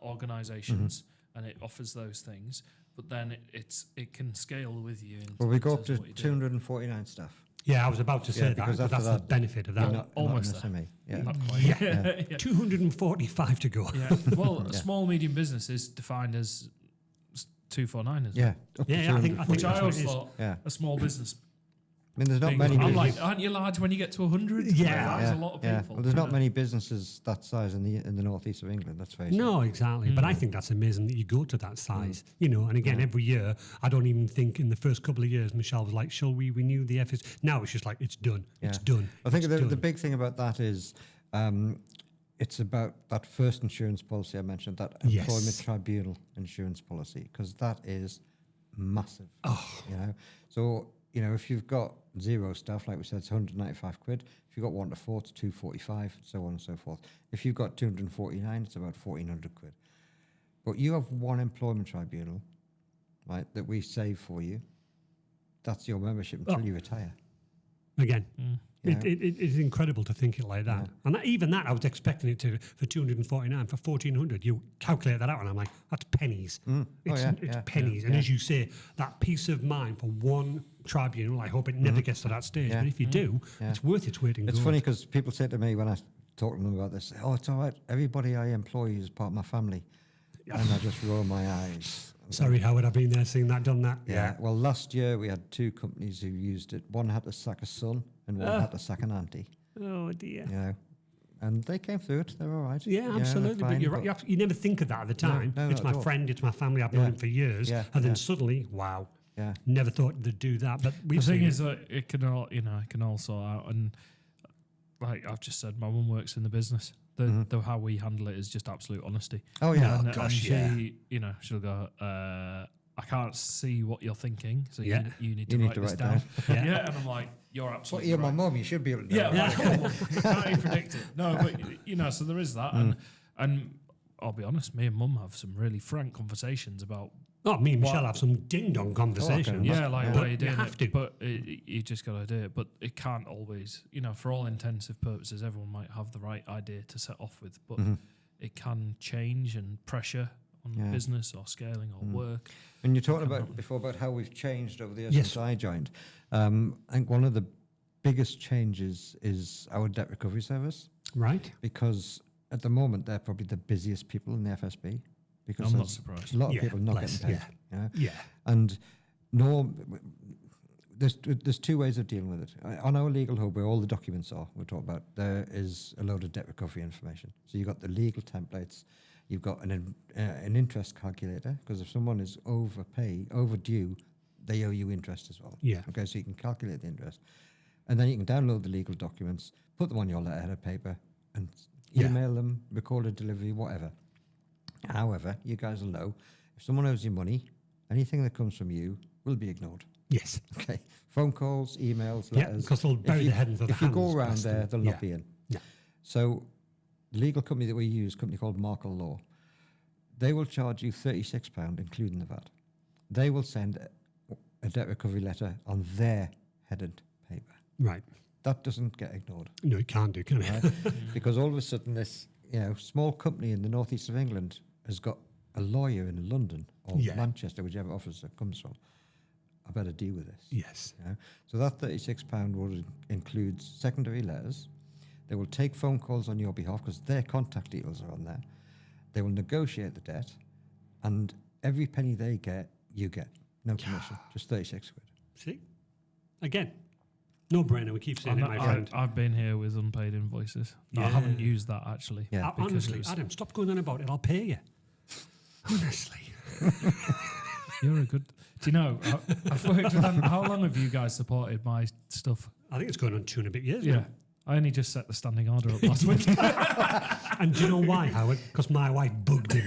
Speaker 2: organisations, and it offers those things. But then it can scale with you.
Speaker 3: Well, we go up to 249 staff.
Speaker 1: Yeah, I was about to say that
Speaker 3: because
Speaker 1: that's the benefit of that.
Speaker 2: Almost
Speaker 3: not an SME. Yeah.
Speaker 2: Not quite.
Speaker 1: 245 to go.
Speaker 2: Yeah. Well, small medium business is defined as 249, isn't it?
Speaker 1: Yeah, I think
Speaker 2: Which I
Speaker 1: that's
Speaker 2: always
Speaker 1: what it is.
Speaker 2: thought a small business.
Speaker 3: I mean, there's not many.
Speaker 2: I'm like, aren't you large when you get to 100?
Speaker 1: Yeah,
Speaker 2: that's a lot of people.
Speaker 3: Well, there's not many businesses that size in the northeast of England. That's very
Speaker 1: No, exactly. But I think that's amazing that you go to that size. You know, and again, every year, I don't even think in the first couple of years, Michelle was like, "Shall we renew the FS?" Now it's just like it's done. It's done.
Speaker 3: I think
Speaker 1: it's
Speaker 3: the big thing about that is it's about that first insurance policy I mentioned, that employment tribunal insurance policy, because that is massive. You know, so you know if you've got zero staff, like we said, it's 195 quid. If you've got 1 to 4, it's 245, so on and so forth. If you've got 249, it's about 1,400 quid. But you have one employment tribunal, right, that we save for you. That's your membership until you retire.
Speaker 1: Again, it is incredible to think it like that. And even that, I was expecting it for 249, for 1,400. You calculate that out, and I'm like, that's pennies. It's pennies. And as you say, that peace of mind for one tribunal, I hope it never gets to that stage. But if you do, it's worth its weight in gold.
Speaker 3: It's funny because people say to me when I talk to them about this, "Oh, it's all right. Everybody I employ is part of my family." And I just roll my eyes.
Speaker 1: Sorry, Howard, I've been there, seen that, done that.
Speaker 3: Yeah. Well, last year we had 2 companies who used it. One had to sack a son and one had to sack an auntie.
Speaker 1: Oh, dear.
Speaker 3: You know, and they came through it. They're all right.
Speaker 1: Yeah, absolutely. But you're right. You never think of that at the time.
Speaker 3: No,
Speaker 1: it's my friend, it's my family. I've known him for years.
Speaker 3: Yeah,
Speaker 1: And then suddenly, wow.
Speaker 3: Yeah.
Speaker 1: Never thought they'd do that. But
Speaker 2: The thing is that it can all sort out. And like I've just said, my mum works in the business. The how we handle it is just absolute honesty.
Speaker 3: Oh yeah.
Speaker 2: And she, she'll go, I can't see what you're thinking, so you need to write this down. And I'm like, you're absolutely
Speaker 3: you're
Speaker 2: right.
Speaker 3: my mum, you should be able to do
Speaker 2: it. Can't even predict it. No, but so there is that, and I'll be honest, me and mum have some really frank conversations about.
Speaker 1: Oh, me and Michelle have some ding-dong conversations.
Speaker 2: Why are you doing
Speaker 1: you have
Speaker 2: it?
Speaker 1: to.
Speaker 2: But you just got to do it. But it can't always, for all intensive purposes, everyone might have the right idea to set off with, but it can change and pressure on business or scaling or work.
Speaker 3: And you talked about before about how we've changed over the years since I joined. I think one of the biggest changes is our debt recovery service.
Speaker 1: Right.
Speaker 3: because at the moment they're probably the busiest people in the FSB. Because
Speaker 2: I'm not
Speaker 3: there's
Speaker 2: surprised.
Speaker 3: a lot of
Speaker 1: Yeah,
Speaker 3: people not
Speaker 1: bless,
Speaker 3: getting paid.
Speaker 1: yeah.
Speaker 3: You know?
Speaker 1: Yeah.
Speaker 3: And there's two ways of dealing with it. On our legal hub, where all the documents are, we'll talk about, there is a load of debt recovery information. So you've got the legal templates, you've got an interest calculator, because if someone is overdue, they owe you interest as well.
Speaker 1: Yeah.
Speaker 3: Okay, so you can calculate the interest. And then you can download the legal documents, put them on your letterhead paper, and
Speaker 1: Yeah.
Speaker 3: email them, record a delivery, whatever. However, you guys will know, if someone owes you money, anything that comes from you will be ignored.
Speaker 1: Yes.
Speaker 3: Okay, phone calls, emails,
Speaker 1: Yeah,
Speaker 3: letters.
Speaker 1: because they'll bury their head into the
Speaker 3: If you go
Speaker 1: hands,
Speaker 3: around
Speaker 1: bless
Speaker 3: there,
Speaker 1: them.
Speaker 3: they'll
Speaker 1: Yeah.
Speaker 3: not be in.
Speaker 1: Yeah.
Speaker 3: So the legal company that we use, a company called Markle Law, they will charge you £36, including the VAT. They will send a debt recovery letter on their headed paper.
Speaker 1: Right.
Speaker 3: That doesn't get ignored,
Speaker 1: No, it can't do, can it?
Speaker 3: right? Because all of a sudden this small company in the northeast of England has got a lawyer in London or
Speaker 1: Yeah.
Speaker 3: Manchester, whichever office it comes from. I better deal with this.
Speaker 1: Yes.
Speaker 3: You know? So that £36 will include secondary letters. They will take phone calls on your behalf because their contact details are on there. They will negotiate the debt, and every penny they get, you get. No commission, just 36 quid.
Speaker 1: See? Again, no brainer. We keep saying it, my friend.
Speaker 2: I've been here with unpaid invoices. No, I
Speaker 1: Yeah.
Speaker 2: haven't used that actually.
Speaker 3: Yeah.
Speaker 2: because
Speaker 1: Honestly,
Speaker 2: it was-
Speaker 1: Adam, stop going on about it. I'll pay you. Honestly.
Speaker 2: You're a good. Do you know? I've worked with them. How long have you guys supported my stuff?
Speaker 1: I think it's going on 2.5 years
Speaker 2: Yeah.
Speaker 1: now.
Speaker 2: I only just set the standing order up last week.
Speaker 1: And do you know why, Howard? Because my wife bugged him.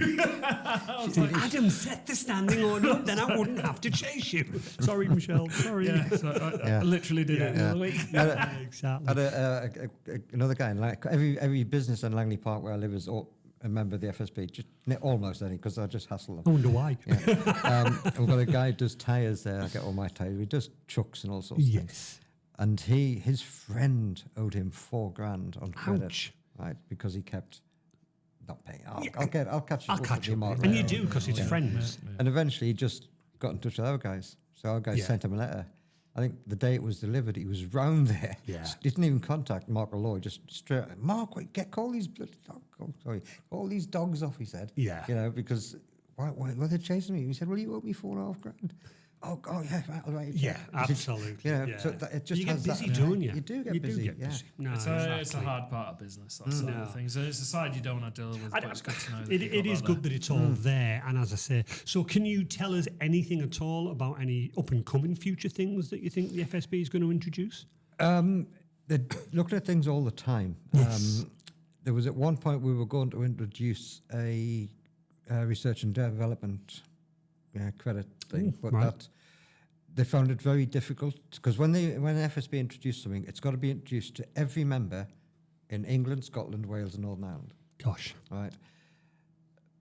Speaker 1: She said, Adam, set the standing order up, then I wouldn't have to chase you. Sorry, Michelle. Sorry.
Speaker 2: Yeah, so I literally did it the other week.
Speaker 1: Yeah, exactly.
Speaker 3: And another guy in every business in Langley Park where I live is a member of the FSB, just almost any, because I just hassle them.
Speaker 1: I wonder why.
Speaker 3: We've got a guy who does tyres there. I get all my tyres. He does trucks and all sorts of things.
Speaker 1: Yes.
Speaker 3: And his friend owed him £4,000 on credit,
Speaker 1: Ouch.
Speaker 3: right? Because he kept not paying. I'll catch
Speaker 1: I'll
Speaker 3: up
Speaker 1: catch
Speaker 3: with
Speaker 1: up.
Speaker 3: him.
Speaker 1: And you do, because it's friends.
Speaker 3: And eventually he just got in touch with our guys. So our guys
Speaker 1: Yeah.
Speaker 3: sent him a letter. I think the day it was delivered, he was round there.
Speaker 1: Yeah.
Speaker 3: Didn't even contact Mark or Lloyd, just straight, Mark, wait, call these dogs off, he said.
Speaker 1: Yeah.
Speaker 3: You know, because why were they chasing me? He said, well, you owe me £4,500. Oh, yeah, right.
Speaker 1: Yeah, absolutely.
Speaker 3: You know,
Speaker 1: yeah.
Speaker 3: so it just
Speaker 1: you get
Speaker 3: has that
Speaker 1: busy,
Speaker 3: effect.
Speaker 1: don't you?
Speaker 3: You do get busy, yeah.
Speaker 1: No,
Speaker 2: It's
Speaker 1: exactly.
Speaker 2: a hard part of business. That's the other thing. So it's a side you don't want to deal with, but it's good to know that
Speaker 1: It is good that it's all there. And as I say, so can you tell us anything at all about any up and coming future things that you think the FSB is going to introduce?
Speaker 3: They're looking at things all the time.
Speaker 1: Yes.
Speaker 3: There was at one point we were going to introduce a research and development credit thing, but
Speaker 1: right.
Speaker 3: that they found it very difficult because when FSB introduced something, it's got to be introduced to every member in England, Scotland, Wales, and Northern Ireland,
Speaker 1: Gosh.
Speaker 3: right?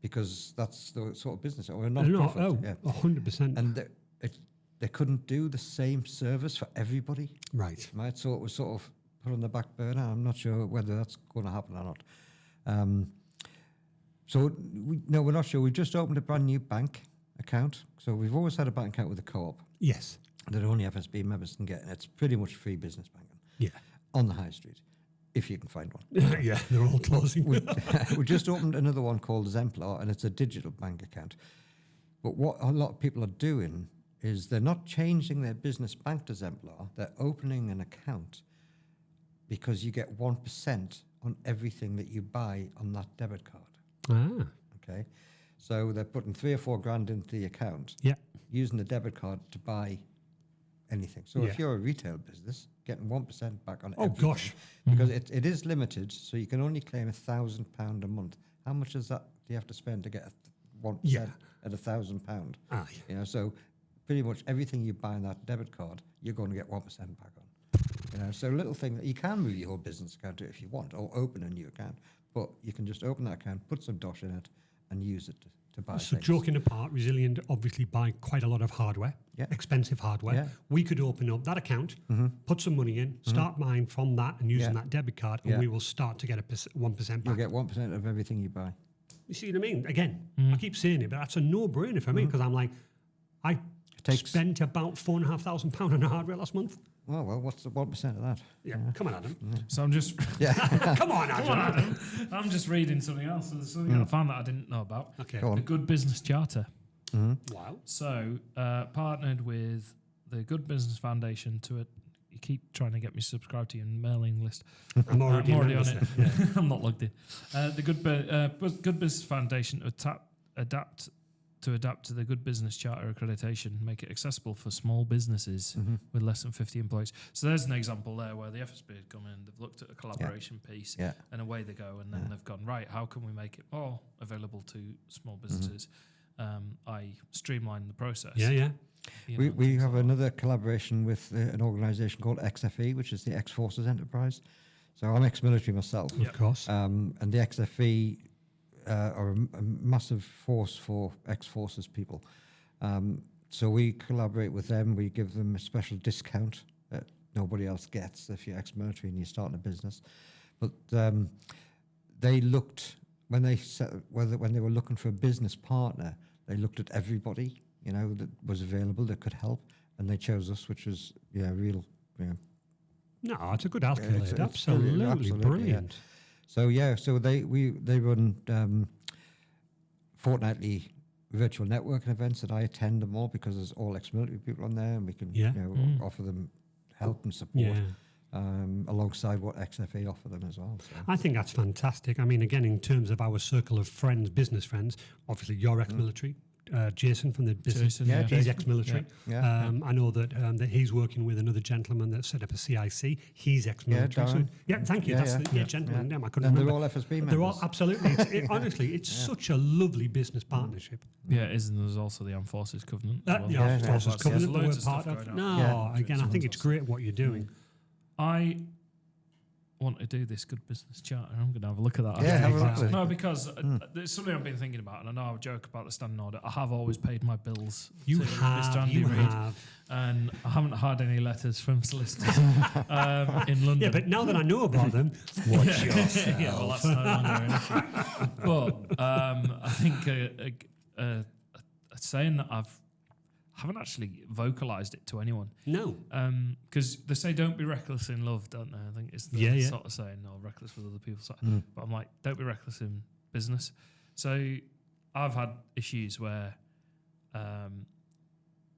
Speaker 3: Because that's the sort of business or a
Speaker 1: No,
Speaker 3: non-profit. yeah.
Speaker 1: 100%.
Speaker 3: And they couldn't do the same service for everybody.
Speaker 1: Right.
Speaker 3: Right, so it was sort of put on the back burner. I'm not sure whether that's going to happen or not. So we're not sure. We've just opened a brand new bank account. So we've always had a bank account with a co-op
Speaker 1: Yes.
Speaker 3: that only FSB members can get, and it's pretty much free business banking
Speaker 1: Yeah.
Speaker 3: on the high street, if you can find one.
Speaker 1: Yeah, they're all closing.
Speaker 3: We just opened another one called Exemplar, and it's a digital bank account. But what a lot of people are doing is they're not changing their business bank to Exemplar. They're opening an account because you get 1% on everything that you buy on that debit card.
Speaker 1: Ah,
Speaker 3: Okay, so they're putting $3 or $4 into the account,
Speaker 1: yeah.
Speaker 3: using the debit card to buy anything. So
Speaker 1: Yeah.
Speaker 3: if you're a retail business, getting 1% back on
Speaker 1: Oh,
Speaker 3: everything,
Speaker 1: gosh.
Speaker 3: because it is limited, so you can only claim £1,000 a month. How much is that do you have to spend to get 1%
Speaker 1: Yeah.
Speaker 3: at £1,000?
Speaker 1: Aye.
Speaker 3: You know, so pretty much everything you buy on that debit card, you're going to get 1% back on. You know, so little thing that you can move your whole business account to if you want, or open a new account, but you can just open that account, put some dosh in it, and use it to buy
Speaker 1: So
Speaker 3: things.
Speaker 1: joking apart, Resilient obviously buy quite a lot of hardware,
Speaker 3: Yeah.
Speaker 1: expensive hardware.
Speaker 3: Yeah.
Speaker 1: We could open up that account, put some money in, start buying from that and using
Speaker 3: Yeah.
Speaker 1: that debit card, and
Speaker 3: Yeah.
Speaker 1: we will start to get 1%
Speaker 3: You'll
Speaker 1: back.
Speaker 3: get 1% of everything you buy.
Speaker 1: You see what I mean? Again, I keep saying it, but that's a no-brainer for me because I'm like, I
Speaker 3: takes-
Speaker 1: spent about £4,500 on hardware last month.
Speaker 3: well, what's the 1% of that?
Speaker 1: Yeah, come on, Adam.
Speaker 2: So I'm just
Speaker 1: Come on,
Speaker 2: Come on,
Speaker 1: Adam.
Speaker 2: Adam. I'm just reading something else. There's something I found that I didn't know about.
Speaker 1: Okay.
Speaker 3: Go on.
Speaker 2: The Good Business Charter.
Speaker 1: Wow.
Speaker 2: So partnered with the Good Business Foundation you keep trying to get me subscribed to your mailing list.
Speaker 1: I'm already,
Speaker 2: on it.
Speaker 1: Yeah.
Speaker 2: I'm not logged in. The Good Business Foundation adapt to the Good Business Charter accreditation, make it accessible for small businesses with less than 50 employees. So there's an example there where the FSB had come in, they've looked at a collaboration piece, and away they go, and then they've gone, right, how can we make it more available to small businesses, i.e. streamline the process.
Speaker 1: Yeah.
Speaker 3: We have another collaboration with an organisation called XFE, which is the Ex-Forces Enterprise. So I'm ex-military myself.
Speaker 1: Of course.
Speaker 3: And the XFE are a massive force for ex-forces people. So we collaborate with them. We give them a special discount that nobody else gets if you're ex-military and you're starting a business. But they looked, when they were looking for a business partner, they looked at everybody, that was available that could help, and they chose us, which was real.
Speaker 1: No, it's a good calculator.
Speaker 3: It's
Speaker 1: absolutely brilliant.
Speaker 3: Yeah. So they run fortnightly virtual networking events that I attend them all because there's all ex-military people on there, and we can offer them help and support alongside what XFA offer them as well. So.
Speaker 1: I think that's fantastic. I mean, again, in terms of our circle of friends, business friends, obviously you're ex-military. Jason from the business, he's ex-military. I know that that he's working with another gentleman that set up a CIC. He's ex-military. Thank you. That's the gentleman. I couldn't
Speaker 3: and
Speaker 1: remember.
Speaker 3: they're all FSB members.
Speaker 1: They're all absolutely. Honestly, it's such a lovely business partnership.
Speaker 2: Yeah, it is, and there's also the Armed Forces Covenant.
Speaker 1: Armed Forces Covenant that
Speaker 2: loads
Speaker 1: we're
Speaker 2: of stuff
Speaker 1: part of.
Speaker 2: going
Speaker 1: No,
Speaker 2: on.
Speaker 1: again, I think it's great what you're doing.
Speaker 2: I want to do this Good Business Charter. I'm going to have a look at that.
Speaker 3: Yeah, have a look at it.
Speaker 2: No, because there's something I've been thinking about, and I know I joke about the standing order. I have always paid my bills
Speaker 1: You
Speaker 2: to
Speaker 1: have,
Speaker 2: Mr. Andy
Speaker 1: you
Speaker 2: Reid,
Speaker 1: have.
Speaker 2: and I haven't had any letters from solicitors in London.
Speaker 1: Yeah, but now that I know about them, watch yourself.
Speaker 2: Yeah, well, that's no longer an issue. But I think a saying that I haven't actually vocalized it to anyone.
Speaker 1: No.
Speaker 2: Because they say don't be reckless in love, don't they? I think it's the sort of saying, or reckless with other people. But I'm like, don't be reckless in business. So I've had issues where,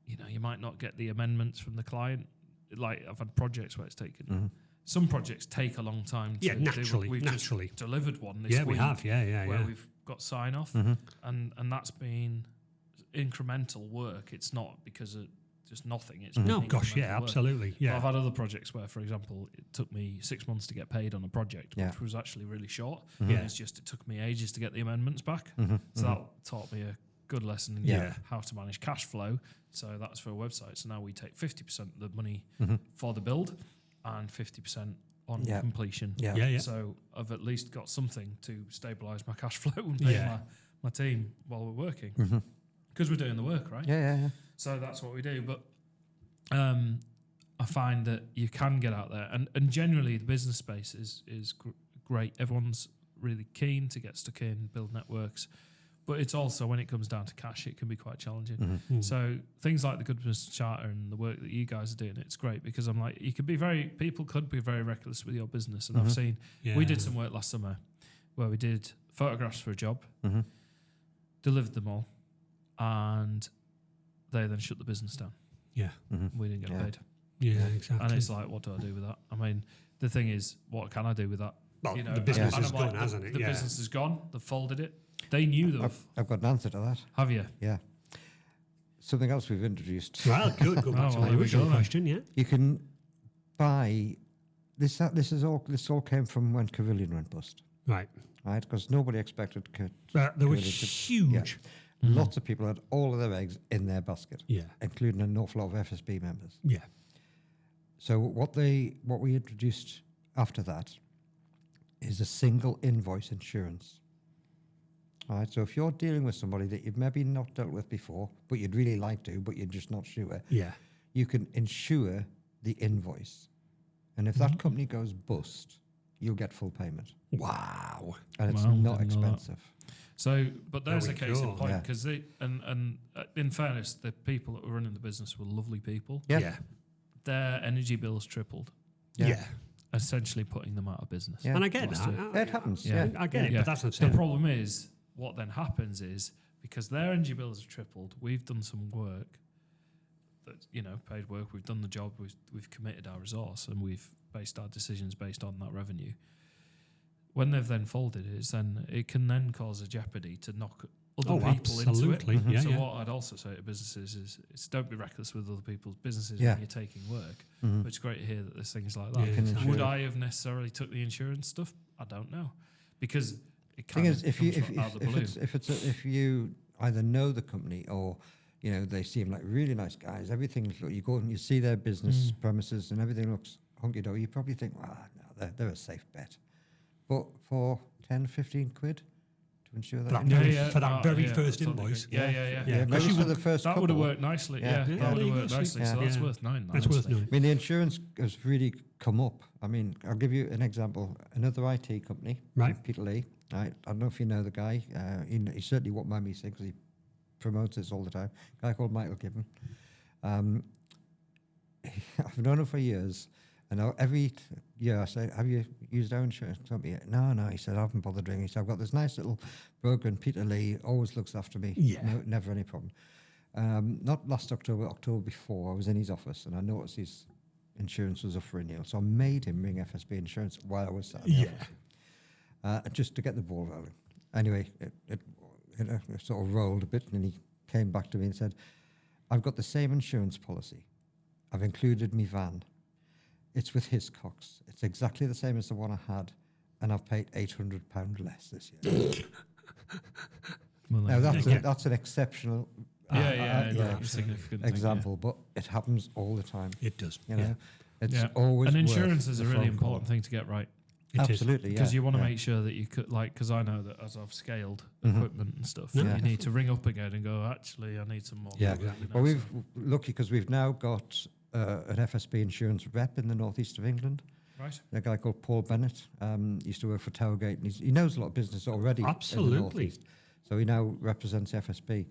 Speaker 2: you might not get the amendments from the client. Like I've had projects where it's taken. Some projects take a long time to
Speaker 1: naturally.
Speaker 2: do. We've just delivered one this week.
Speaker 1: We have.
Speaker 2: Where we've got sign off, and that's been incremental work. It's not because of just nothing. It's been incremental work.
Speaker 1: Absolutely. Yeah.
Speaker 2: I've had other projects where, for example, it took me 6 months to get paid on a project, which was actually really short. It's just it took me ages to get the amendments back. So that taught me a good lesson in how to manage cash flow. So that's for a website. So now we take 50% of the money for the build and 50% on completion. So I've at least got something to stabilise my cash flow and pay my team while we're working. Because we're doing the work, right?
Speaker 3: Yeah.
Speaker 2: So that's what we do. But I find that you can get out there. And generally, the business space is great. Everyone's really keen to get stuck in, build networks. But it's also, when it comes down to cash, it can be quite challenging. So things like the Good Business Charter and the work that you guys are doing, it's great because I'm like, people could be very reckless with your business. And I've seen, we did some work last summer where we did photographs for a job, delivered them all, and they then shut the business down.
Speaker 1: Yeah.
Speaker 2: We didn't get paid.
Speaker 1: Yeah, exactly.
Speaker 2: And it's like, what do I do with that? I mean, the thing is, what can I do with that?
Speaker 1: Well, the business is
Speaker 2: like,
Speaker 1: gone, hasn't it?
Speaker 2: The business is gone. They've folded it. They knew them.
Speaker 3: I've got an answer to that.
Speaker 2: Have you?
Speaker 3: Yeah. Something else we've introduced.
Speaker 1: Well, good. Go back to my original question. Yeah.
Speaker 3: You can buy this. This all came from when Cavillion went bust.
Speaker 1: Right.
Speaker 3: Because nobody expected.
Speaker 1: They were huge.
Speaker 3: Lots of people had all of their eggs in their basket, including an awful lot of FSB members.
Speaker 1: Yeah.
Speaker 3: So what we introduced after that is a single invoice insurance. All right, so if you're dealing with somebody that you've maybe not dealt with before, but you'd really like to, but you're just not sure, you can insure the invoice. And if that company goes bust, you'll get full payment.
Speaker 1: Wow.
Speaker 3: And it's not expensive.
Speaker 2: So, but there's a case in point because they, and in fairness, the people that were running the business were lovely people.
Speaker 3: Yeah.
Speaker 2: their energy bills tripled,
Speaker 1: Yeah.
Speaker 2: essentially putting them out of business.
Speaker 3: Yeah.
Speaker 1: And I get
Speaker 2: Last
Speaker 1: that.
Speaker 2: year.
Speaker 3: It happens.
Speaker 2: Yeah.
Speaker 3: Yeah.
Speaker 1: I get it,
Speaker 2: Yeah.
Speaker 1: but that's the
Speaker 2: The
Speaker 1: same.
Speaker 2: problem is, what then happens is, because their energy bills have tripled, we've done some work, that paid work, we've done the job, we've committed our resource, and we've based our decisions based on that revenue. When they've then folded it can then cause a jeopardy to knock other people
Speaker 1: absolutely.
Speaker 2: into it.
Speaker 1: Yeah,
Speaker 2: So
Speaker 1: yeah.
Speaker 2: what I'd also say to businesses is don't be reckless with other people's businesses
Speaker 3: Yeah.
Speaker 2: when you're taking work. But it's great to hear that there's things like that.
Speaker 1: Yeah, exactly.
Speaker 2: Would I have necessarily took the insurance stuff? I don't know, because it
Speaker 3: Thing
Speaker 2: kind
Speaker 3: is,
Speaker 2: of
Speaker 3: if you
Speaker 2: comes out of the balloon.
Speaker 3: if you either know the company or they seem like really nice guys, everything you go and you see their business premises and everything looks hunky dory, you probably think, no, they're a safe bet. But for 10, 15 quid to insure that,
Speaker 1: For that very first
Speaker 2: totally
Speaker 1: invoice.
Speaker 2: agree. Yeah.
Speaker 3: yeah, maybe for the first
Speaker 2: That would have
Speaker 3: couple.
Speaker 2: worked nicely.
Speaker 3: Yeah.
Speaker 2: Yeah,
Speaker 3: Yeah.
Speaker 2: that would have
Speaker 1: Yeah.
Speaker 2: worked nicely.
Speaker 3: Yeah.
Speaker 2: So that's
Speaker 1: Yeah.
Speaker 2: worth knowing.
Speaker 1: That's worth knowing.
Speaker 3: I mean, the insurance has really come up. I mean, I'll give you an example. Another IT company,
Speaker 1: Right.
Speaker 3: Peter Lee. Right? I don't know if you know the guy. He certainly won't mind me saying because he promotes this all the time. A guy called Michael Gibbon. I've known him for years. And every year I say, have you used our insurance company? No. He said, I haven't bothered ringing. He said, I've got this nice little broker, and Peter Lee always looks after me.
Speaker 1: Yeah.
Speaker 3: No, never any problem. Not last October before, I was in his office and I noticed his insurance was up for renewal. So I made him ring FSB Insurance while I was sat in the office, just to get the ball rolling. Anyway, it sort of rolled a bit, and then he came back to me and said, I've got the same insurance policy. I've included me van. It's with Hiscox. It's exactly the same as the one I had, and I've paid £800 less this year.
Speaker 2: Well,
Speaker 3: Now
Speaker 2: then-
Speaker 3: that's an exceptional
Speaker 2: significant
Speaker 3: example, but it happens all the time.
Speaker 1: It does.
Speaker 3: You know,
Speaker 2: Yeah.
Speaker 3: it's
Speaker 2: Yeah.
Speaker 3: always
Speaker 2: And
Speaker 3: worth
Speaker 2: insurance is a
Speaker 3: the
Speaker 2: really
Speaker 3: phone call.
Speaker 2: important thing to get right,
Speaker 1: It is.
Speaker 3: Absolutely,
Speaker 2: because you want to
Speaker 3: yeah.
Speaker 2: make sure that you could, because I know that as I've scaled
Speaker 3: Mhm.
Speaker 2: equipment and stuff,
Speaker 3: Yeah.
Speaker 2: you need to ring up again and go, actually, I need some more.
Speaker 3: Yeah.
Speaker 1: Exactly.
Speaker 3: Well, we've lucky because we've now got an FSB insurance rep in the northeast of England.
Speaker 2: Right.
Speaker 3: A guy called Paul Bennett used to work for Towergate, and he knows a lot of business already. In
Speaker 1: Absolutely.
Speaker 3: the northeast. So he now represents FSB.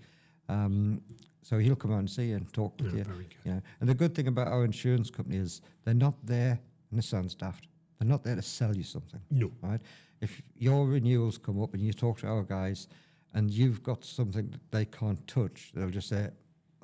Speaker 3: So he'll come out and see you and talk with
Speaker 1: Yeah,
Speaker 3: you.
Speaker 1: very good.
Speaker 3: Yeah. And the good thing about our insurance company is they're not there, and this sounds daft, they're not there to sell you something.
Speaker 1: No.
Speaker 3: Right? If your renewals come up and you talk to our guys and you've got something that they can't touch, they'll just say,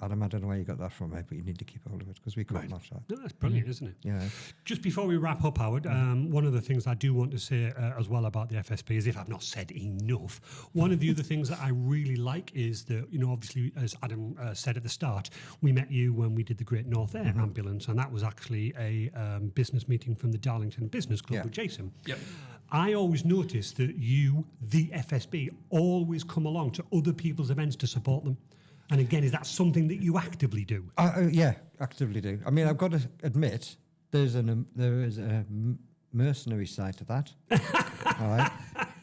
Speaker 3: Adam, I don't know where you got that from, mate, but you need to keep hold of it because we can't
Speaker 1: Right.
Speaker 3: match that.
Speaker 1: No, that's brilliant, isn't it?
Speaker 3: Yeah.
Speaker 1: Just before we wrap up, Howard, one of the things I do want to say as well about the FSB is, if I've not said enough, one of the other things that I really like is that, obviously, as Adam said at the start, we met you when we did the Great North Air ambulance, and that was actually a business meeting from the Darlington Business Club
Speaker 3: Yeah.
Speaker 1: with Jason.
Speaker 2: Yep.
Speaker 1: I always notice that you, the FSB, always come along to other people's events to support them. And again, is that something that you actively do?
Speaker 3: Yeah, actively do. I mean, I've got to admit, there is a mercenary side to that. All right,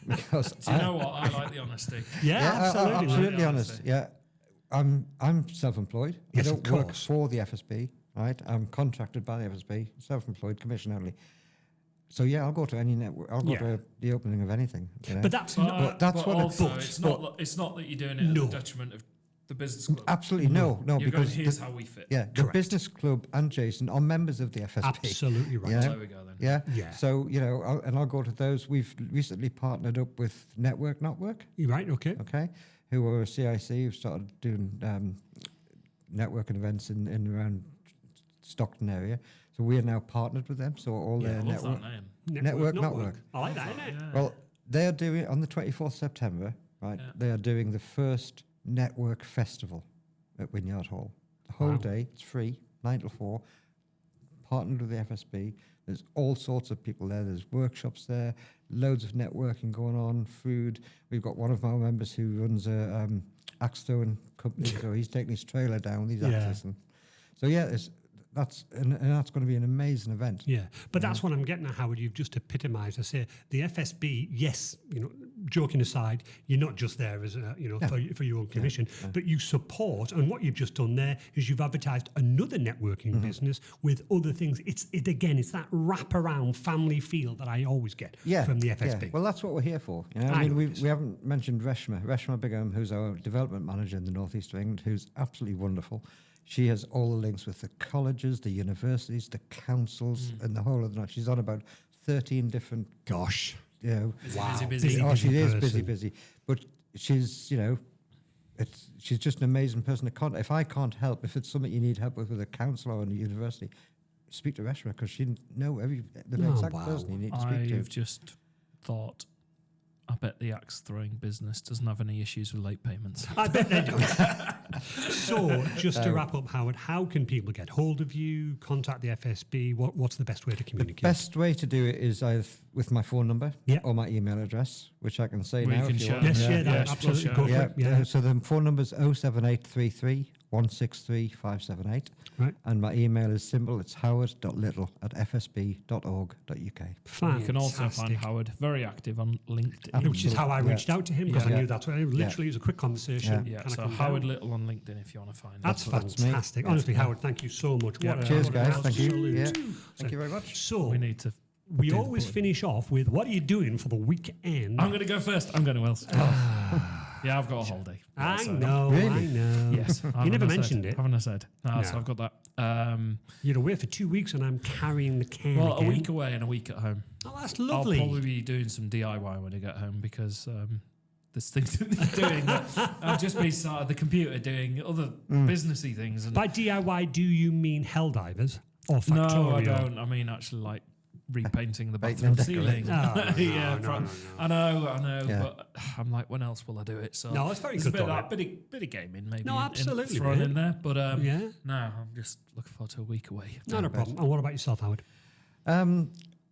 Speaker 3: because
Speaker 2: Do you know what? I like the honesty.
Speaker 1: Yeah, absolutely.
Speaker 3: absolutely
Speaker 2: Yeah,
Speaker 3: honest.
Speaker 2: honestly.
Speaker 3: Yeah, I'm self-employed.
Speaker 1: Yes,
Speaker 3: I
Speaker 1: of
Speaker 3: don't work
Speaker 1: course.
Speaker 3: for the FSB. Right, I'm contracted by the FSB, self-employed, commission only. So yeah, I'll go to any network. I'll go
Speaker 1: Yeah.
Speaker 3: to the opening of anything. You know?
Speaker 1: But that's
Speaker 2: But,
Speaker 1: not.
Speaker 3: that's what it-
Speaker 2: also,
Speaker 3: but-
Speaker 2: it's not that you're doing it at
Speaker 1: No.
Speaker 2: the detriment of the business club.
Speaker 3: Absolutely no,
Speaker 2: You're
Speaker 3: because
Speaker 2: going, here's how we fit.
Speaker 3: yeah, the
Speaker 1: Correct.
Speaker 3: business club and Jason are members of the FSB.
Speaker 1: Absolutely right.
Speaker 3: Yeah.
Speaker 2: There we go then.
Speaker 3: Yeah.
Speaker 1: Yeah.
Speaker 3: So, I'll go to those. We've recently partnered up with Network Not Work,
Speaker 1: You're right, okay.
Speaker 3: okay, who are a CIC who've started doing networking events in around Stockton area. So we are now partnered with them. So all
Speaker 2: Yeah,
Speaker 3: their
Speaker 2: I love
Speaker 3: network.
Speaker 2: that name.
Speaker 3: Network, not work.
Speaker 1: I like that, innit?
Speaker 2: Yeah.
Speaker 3: Well, they're doing on the 24th September, right?
Speaker 2: Yeah.
Speaker 3: They are doing the first network festival at Wynyard Hall. The whole
Speaker 1: Wow.
Speaker 3: day, it's free, 9 till 4, partnered with the FSB. There's all sorts of people there. There's workshops there, loads of networking going on, food. We've got one of our members who runs a axe throwing company, so he's taking his trailer down with these
Speaker 1: Yeah.
Speaker 3: axes. And so, yeah, that's going to be an amazing event.
Speaker 1: Yeah, but that's what I'm getting at, Howard. You've just epitomised. I say the FSB. Yes, joking aside, you're not just there as for your own commission, but you support. And what you've just done there is you've advertised another networking business with other things. It's that wraparound family feel that I always get from the FSB.
Speaker 3: Yeah. Well, that's what we're here for.
Speaker 1: I know
Speaker 3: we
Speaker 1: it is.
Speaker 3: haven't mentioned Reshma Bigham, who's our development manager in the northeast of England, who's absolutely wonderful. She has all the links with the colleges, the universities, the councils, and the whole of the lot. She's on about 13 different,
Speaker 1: Gosh.
Speaker 3: you know.
Speaker 2: Busy.
Speaker 3: Oh, she is
Speaker 1: person.
Speaker 3: busy. But she's, you know, she's just an amazing person to contact. If I can't help, if it's something you need help with a council or in a university, speak to Reshma because she know the exact person you need to speak to.
Speaker 2: I've just thought, I bet the axe throwing business doesn't have any issues with late payments.
Speaker 1: I bet they do. So, just to wrap up, Howard, how can people get hold of you, contact the FSB? What's the best way to communicate?
Speaker 3: Best way to do it is either with my phone number or my email address, which I can say
Speaker 2: Well, you
Speaker 3: now
Speaker 2: can
Speaker 3: if you
Speaker 2: share
Speaker 3: want.
Speaker 1: Yes,
Speaker 2: Yeah,
Speaker 1: yeah,
Speaker 2: yeah,
Speaker 1: that,
Speaker 2: yeah,
Speaker 1: absolutely.
Speaker 2: sure.
Speaker 1: Go for it. Yeah.
Speaker 3: So the phone number is 07833 163 578.
Speaker 1: Right.
Speaker 3: And my email is simple. It's howard.little@fsb.org.uk.
Speaker 2: You can also find Howard very active on LinkedIn.
Speaker 1: Which is how I reached out to him because I knew that's what it literally was a quick conversation.
Speaker 2: Yeah,
Speaker 1: Kinda
Speaker 2: so
Speaker 1: come
Speaker 2: Howard
Speaker 1: down.
Speaker 2: Little on LinkedIn if you want to find
Speaker 1: That's
Speaker 2: him.
Speaker 3: That's me.
Speaker 1: fantastic. Honestly, Howard, thank you so much.
Speaker 2: Yeah.
Speaker 3: Cheers,
Speaker 1: what an
Speaker 3: guys. Thank you.
Speaker 1: absolute-
Speaker 3: Yeah. Thank you very much.
Speaker 1: So,
Speaker 2: We need to.
Speaker 1: we
Speaker 2: do the
Speaker 1: always
Speaker 2: bullet.
Speaker 1: finish off with what are you doing for the weekend?
Speaker 2: I'm going to go first. I'm going to Wales. Yeah, I've got a holiday.
Speaker 1: I
Speaker 2: So-
Speaker 1: know,
Speaker 3: Really?
Speaker 1: I know.
Speaker 2: Yes.
Speaker 1: You never mentioned it.
Speaker 2: Haven't I said? No,
Speaker 1: No.
Speaker 2: so I've got that.
Speaker 1: You're away for 2 weeks and I'm carrying the can
Speaker 2: Well,
Speaker 1: again.
Speaker 2: a week away and a week at home.
Speaker 1: Oh, that's lovely.
Speaker 2: I'll probably be doing some DIY when I get home because there's things to be doing. I've just been sat at the computer doing other businessy things. And
Speaker 1: By DIY, do you mean Helldivers or
Speaker 2: no,
Speaker 1: Factorio?
Speaker 2: I don't. I mean, actually, like repainting the
Speaker 3: Painting
Speaker 2: bathroom
Speaker 3: and
Speaker 2: ceiling.
Speaker 1: decorating. No,
Speaker 2: yeah,
Speaker 1: no, no.
Speaker 2: I know,
Speaker 3: Yeah.
Speaker 2: but I'm like, when else will I do it? So
Speaker 1: No, it's very
Speaker 2: there's
Speaker 1: good
Speaker 2: a bit
Speaker 1: though,
Speaker 2: of that, bit of gaming maybe.
Speaker 1: No, absolutely,
Speaker 2: thrown
Speaker 1: mate.
Speaker 2: in there. But
Speaker 1: Yeah.
Speaker 2: no, I'm just looking forward to a week away.
Speaker 1: Not a problem. And what about yourself, Howard?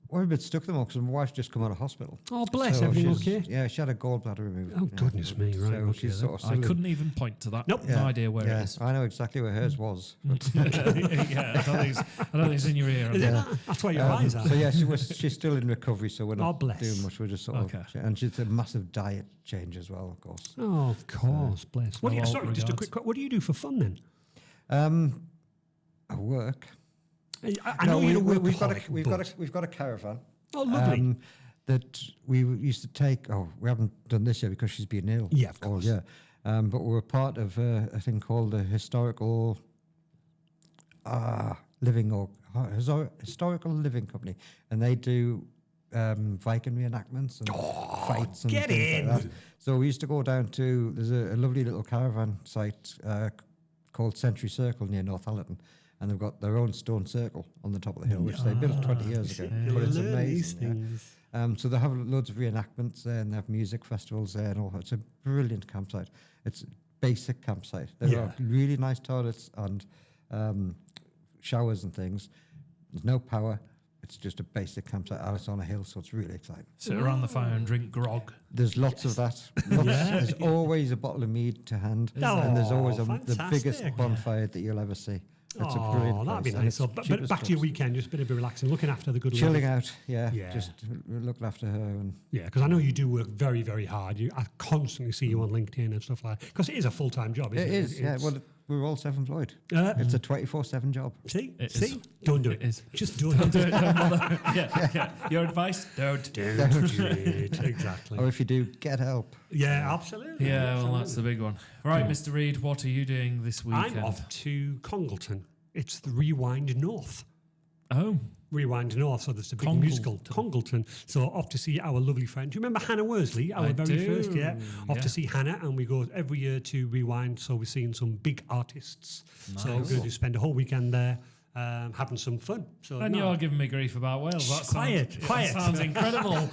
Speaker 3: We're a bit stuck at the moment because my wife's just come out of hospital.
Speaker 1: Oh, bless.
Speaker 3: So
Speaker 1: Everything
Speaker 3: she's-
Speaker 1: okay?
Speaker 3: Yeah, she had a gallbladder removed.
Speaker 1: Oh,
Speaker 3: you know.
Speaker 1: goodness me, right,
Speaker 3: So
Speaker 1: okay
Speaker 3: she's
Speaker 1: then.
Speaker 3: sort of
Speaker 2: I
Speaker 3: still in-
Speaker 2: couldn't even point to that.
Speaker 1: Nope.
Speaker 2: No idea where
Speaker 3: yeah,
Speaker 2: it is.
Speaker 3: I know exactly where hers was.
Speaker 2: Yeah, I don't think it's in your ear.
Speaker 1: Is it that? That's where your eyes are.
Speaker 3: So yeah, she's still in recovery, so we're
Speaker 1: Oh,
Speaker 3: not
Speaker 1: bless.
Speaker 3: doing much. We're just sort
Speaker 2: Okay.
Speaker 3: of, and she's a massive diet change as well, of course.
Speaker 1: Oh, of course, bless. What do you,
Speaker 2: well,
Speaker 1: sorry, just a
Speaker 2: regards.
Speaker 1: quick. What do you do for fun then?
Speaker 3: At work.
Speaker 1: I know you're a
Speaker 3: we've got
Speaker 1: workaholic,
Speaker 3: we've got a caravan.
Speaker 1: Oh, lovely.
Speaker 3: That we used to take. Oh, we haven't done this yet because she's been ill.
Speaker 1: Yeah, of
Speaker 3: all
Speaker 1: course.
Speaker 3: year. But we're part of a thing called the historical historical living company, and they do Viking reenactments and fights and
Speaker 1: get
Speaker 3: things
Speaker 1: in.
Speaker 3: like that. So we used to go down to there's a lovely little caravan site called Century Circle near Northallerton. And they've got their own stone circle on the top of the hill, which they built 20 years ago. But it's
Speaker 1: Learn these
Speaker 3: amazing. Yeah. So they have loads of reenactments there, and they have music festivals there, and all. It's a brilliant campsite. It's a basic campsite. There are really nice toilets and showers and things. There's no power. It's just a basic campsite, and it's on a hill, so it's really exciting.
Speaker 2: Sit around the fire and drink grog.
Speaker 3: There's lots of that. There's always a bottle of mead to hand, and there's always the biggest
Speaker 1: fantastic.
Speaker 3: bonfire that you'll ever see. It's a brilliant
Speaker 1: that'd be
Speaker 3: place, and
Speaker 1: nice.
Speaker 3: it's
Speaker 1: So, but
Speaker 3: cheap as
Speaker 1: back to your
Speaker 3: puffs.
Speaker 1: weekend, just a bit of relaxing, looking after the good
Speaker 3: Chilling
Speaker 1: lady.
Speaker 3: out,
Speaker 1: Yeah.
Speaker 3: just looking after her. And
Speaker 1: Yeah, because I know you do work very, very hard. I constantly see you on LinkedIn and stuff like that. Because it is a full-time job, isn't
Speaker 3: it
Speaker 1: it?
Speaker 3: is, yeah. Well, we're all self-employed.
Speaker 1: Uh,
Speaker 3: It's a 24/7 job.
Speaker 1: see?
Speaker 2: It
Speaker 1: See?
Speaker 2: is.
Speaker 1: Don't do
Speaker 2: It
Speaker 1: it.
Speaker 2: is.
Speaker 1: Just don't
Speaker 2: Don't
Speaker 1: do
Speaker 2: do
Speaker 1: it.
Speaker 2: it. Don't bother. Yeah. Your advice? Don't.
Speaker 1: Don't do it. Exactly.
Speaker 3: Or if you do, get help.
Speaker 1: Yeah, absolutely.
Speaker 2: Yeah, well,
Speaker 1: absolutely.
Speaker 2: that's the big one. Right, Mr. Reed, what are you doing this weekend?
Speaker 1: I'm off to Congleton. It's the Rewind North.
Speaker 2: Oh,
Speaker 1: Rewind North, so there's a big
Speaker 2: Congleton.
Speaker 1: musical, Congleton. So off to see our lovely friend. Do you remember Hannah Worsley? Our
Speaker 2: I
Speaker 1: very
Speaker 2: do,
Speaker 1: first, yeah. Off
Speaker 2: yeah.
Speaker 1: to see Hannah, and we go every year to Rewind. So we're seeing some big artists. So we're
Speaker 2: Nice.
Speaker 1: going to spend a whole weekend there, having some fun. So
Speaker 2: and
Speaker 1: no.
Speaker 2: you're giving me grief about Wales. That
Speaker 1: Quiet, quiet.
Speaker 2: Sounds incredible.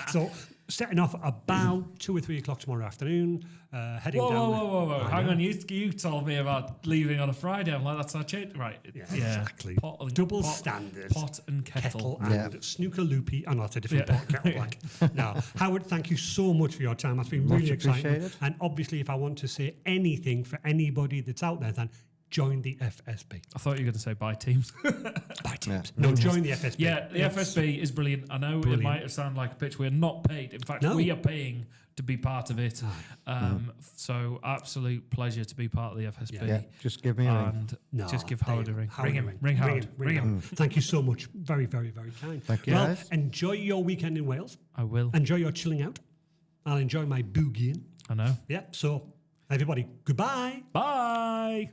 Speaker 1: So setting off about 2 or 3 o'clock tomorrow afternoon, heading
Speaker 2: Whoa,
Speaker 1: down.
Speaker 2: whoa. Hang on, you told me about leaving on a Friday. I'm like, that's our change. Right.
Speaker 1: Yeah, exactly. Double standard.
Speaker 2: Pot and
Speaker 1: Kettle
Speaker 2: kettle.
Speaker 1: and snooker loopy. Oh, no, it's a different
Speaker 2: Yeah.
Speaker 1: pot, kettle black. Now, Howard, thank you so much for your time. That's been really
Speaker 3: Much
Speaker 1: exciting.
Speaker 3: appreciated.
Speaker 1: And obviously, if I want to say anything for anybody that's out there, then join the FSB.
Speaker 2: I thought you were going to say buy teams.
Speaker 1: By teams.
Speaker 3: Yeah.
Speaker 1: No, join the FSB.
Speaker 2: Yeah, the
Speaker 1: It's-
Speaker 2: FSB is brilliant. I know
Speaker 1: Brilliant.
Speaker 2: it might have sounded like a pitch. We're not paid. In fact,
Speaker 1: No.
Speaker 2: we are paying to be part of it. So absolute pleasure to be part of the FSB.
Speaker 3: Yeah, just give me a ring.
Speaker 2: And
Speaker 1: No,
Speaker 2: just give
Speaker 1: there
Speaker 2: Howard
Speaker 1: you
Speaker 2: a
Speaker 1: go.
Speaker 2: ring.
Speaker 1: Howard
Speaker 2: Ring
Speaker 1: a
Speaker 2: him.
Speaker 1: ring.
Speaker 2: Ring Howard.
Speaker 1: Ring
Speaker 2: Ring
Speaker 1: him.
Speaker 2: him.
Speaker 1: Thank you so much. Very, very, very kind.
Speaker 3: Thank you,
Speaker 1: Well,
Speaker 3: guys.
Speaker 1: enjoy your weekend in Wales.
Speaker 2: I will.
Speaker 1: Enjoy your chilling out. I'll enjoy my boogieing.
Speaker 2: I know.
Speaker 1: Yeah, so everybody, goodbye.
Speaker 2: Bye.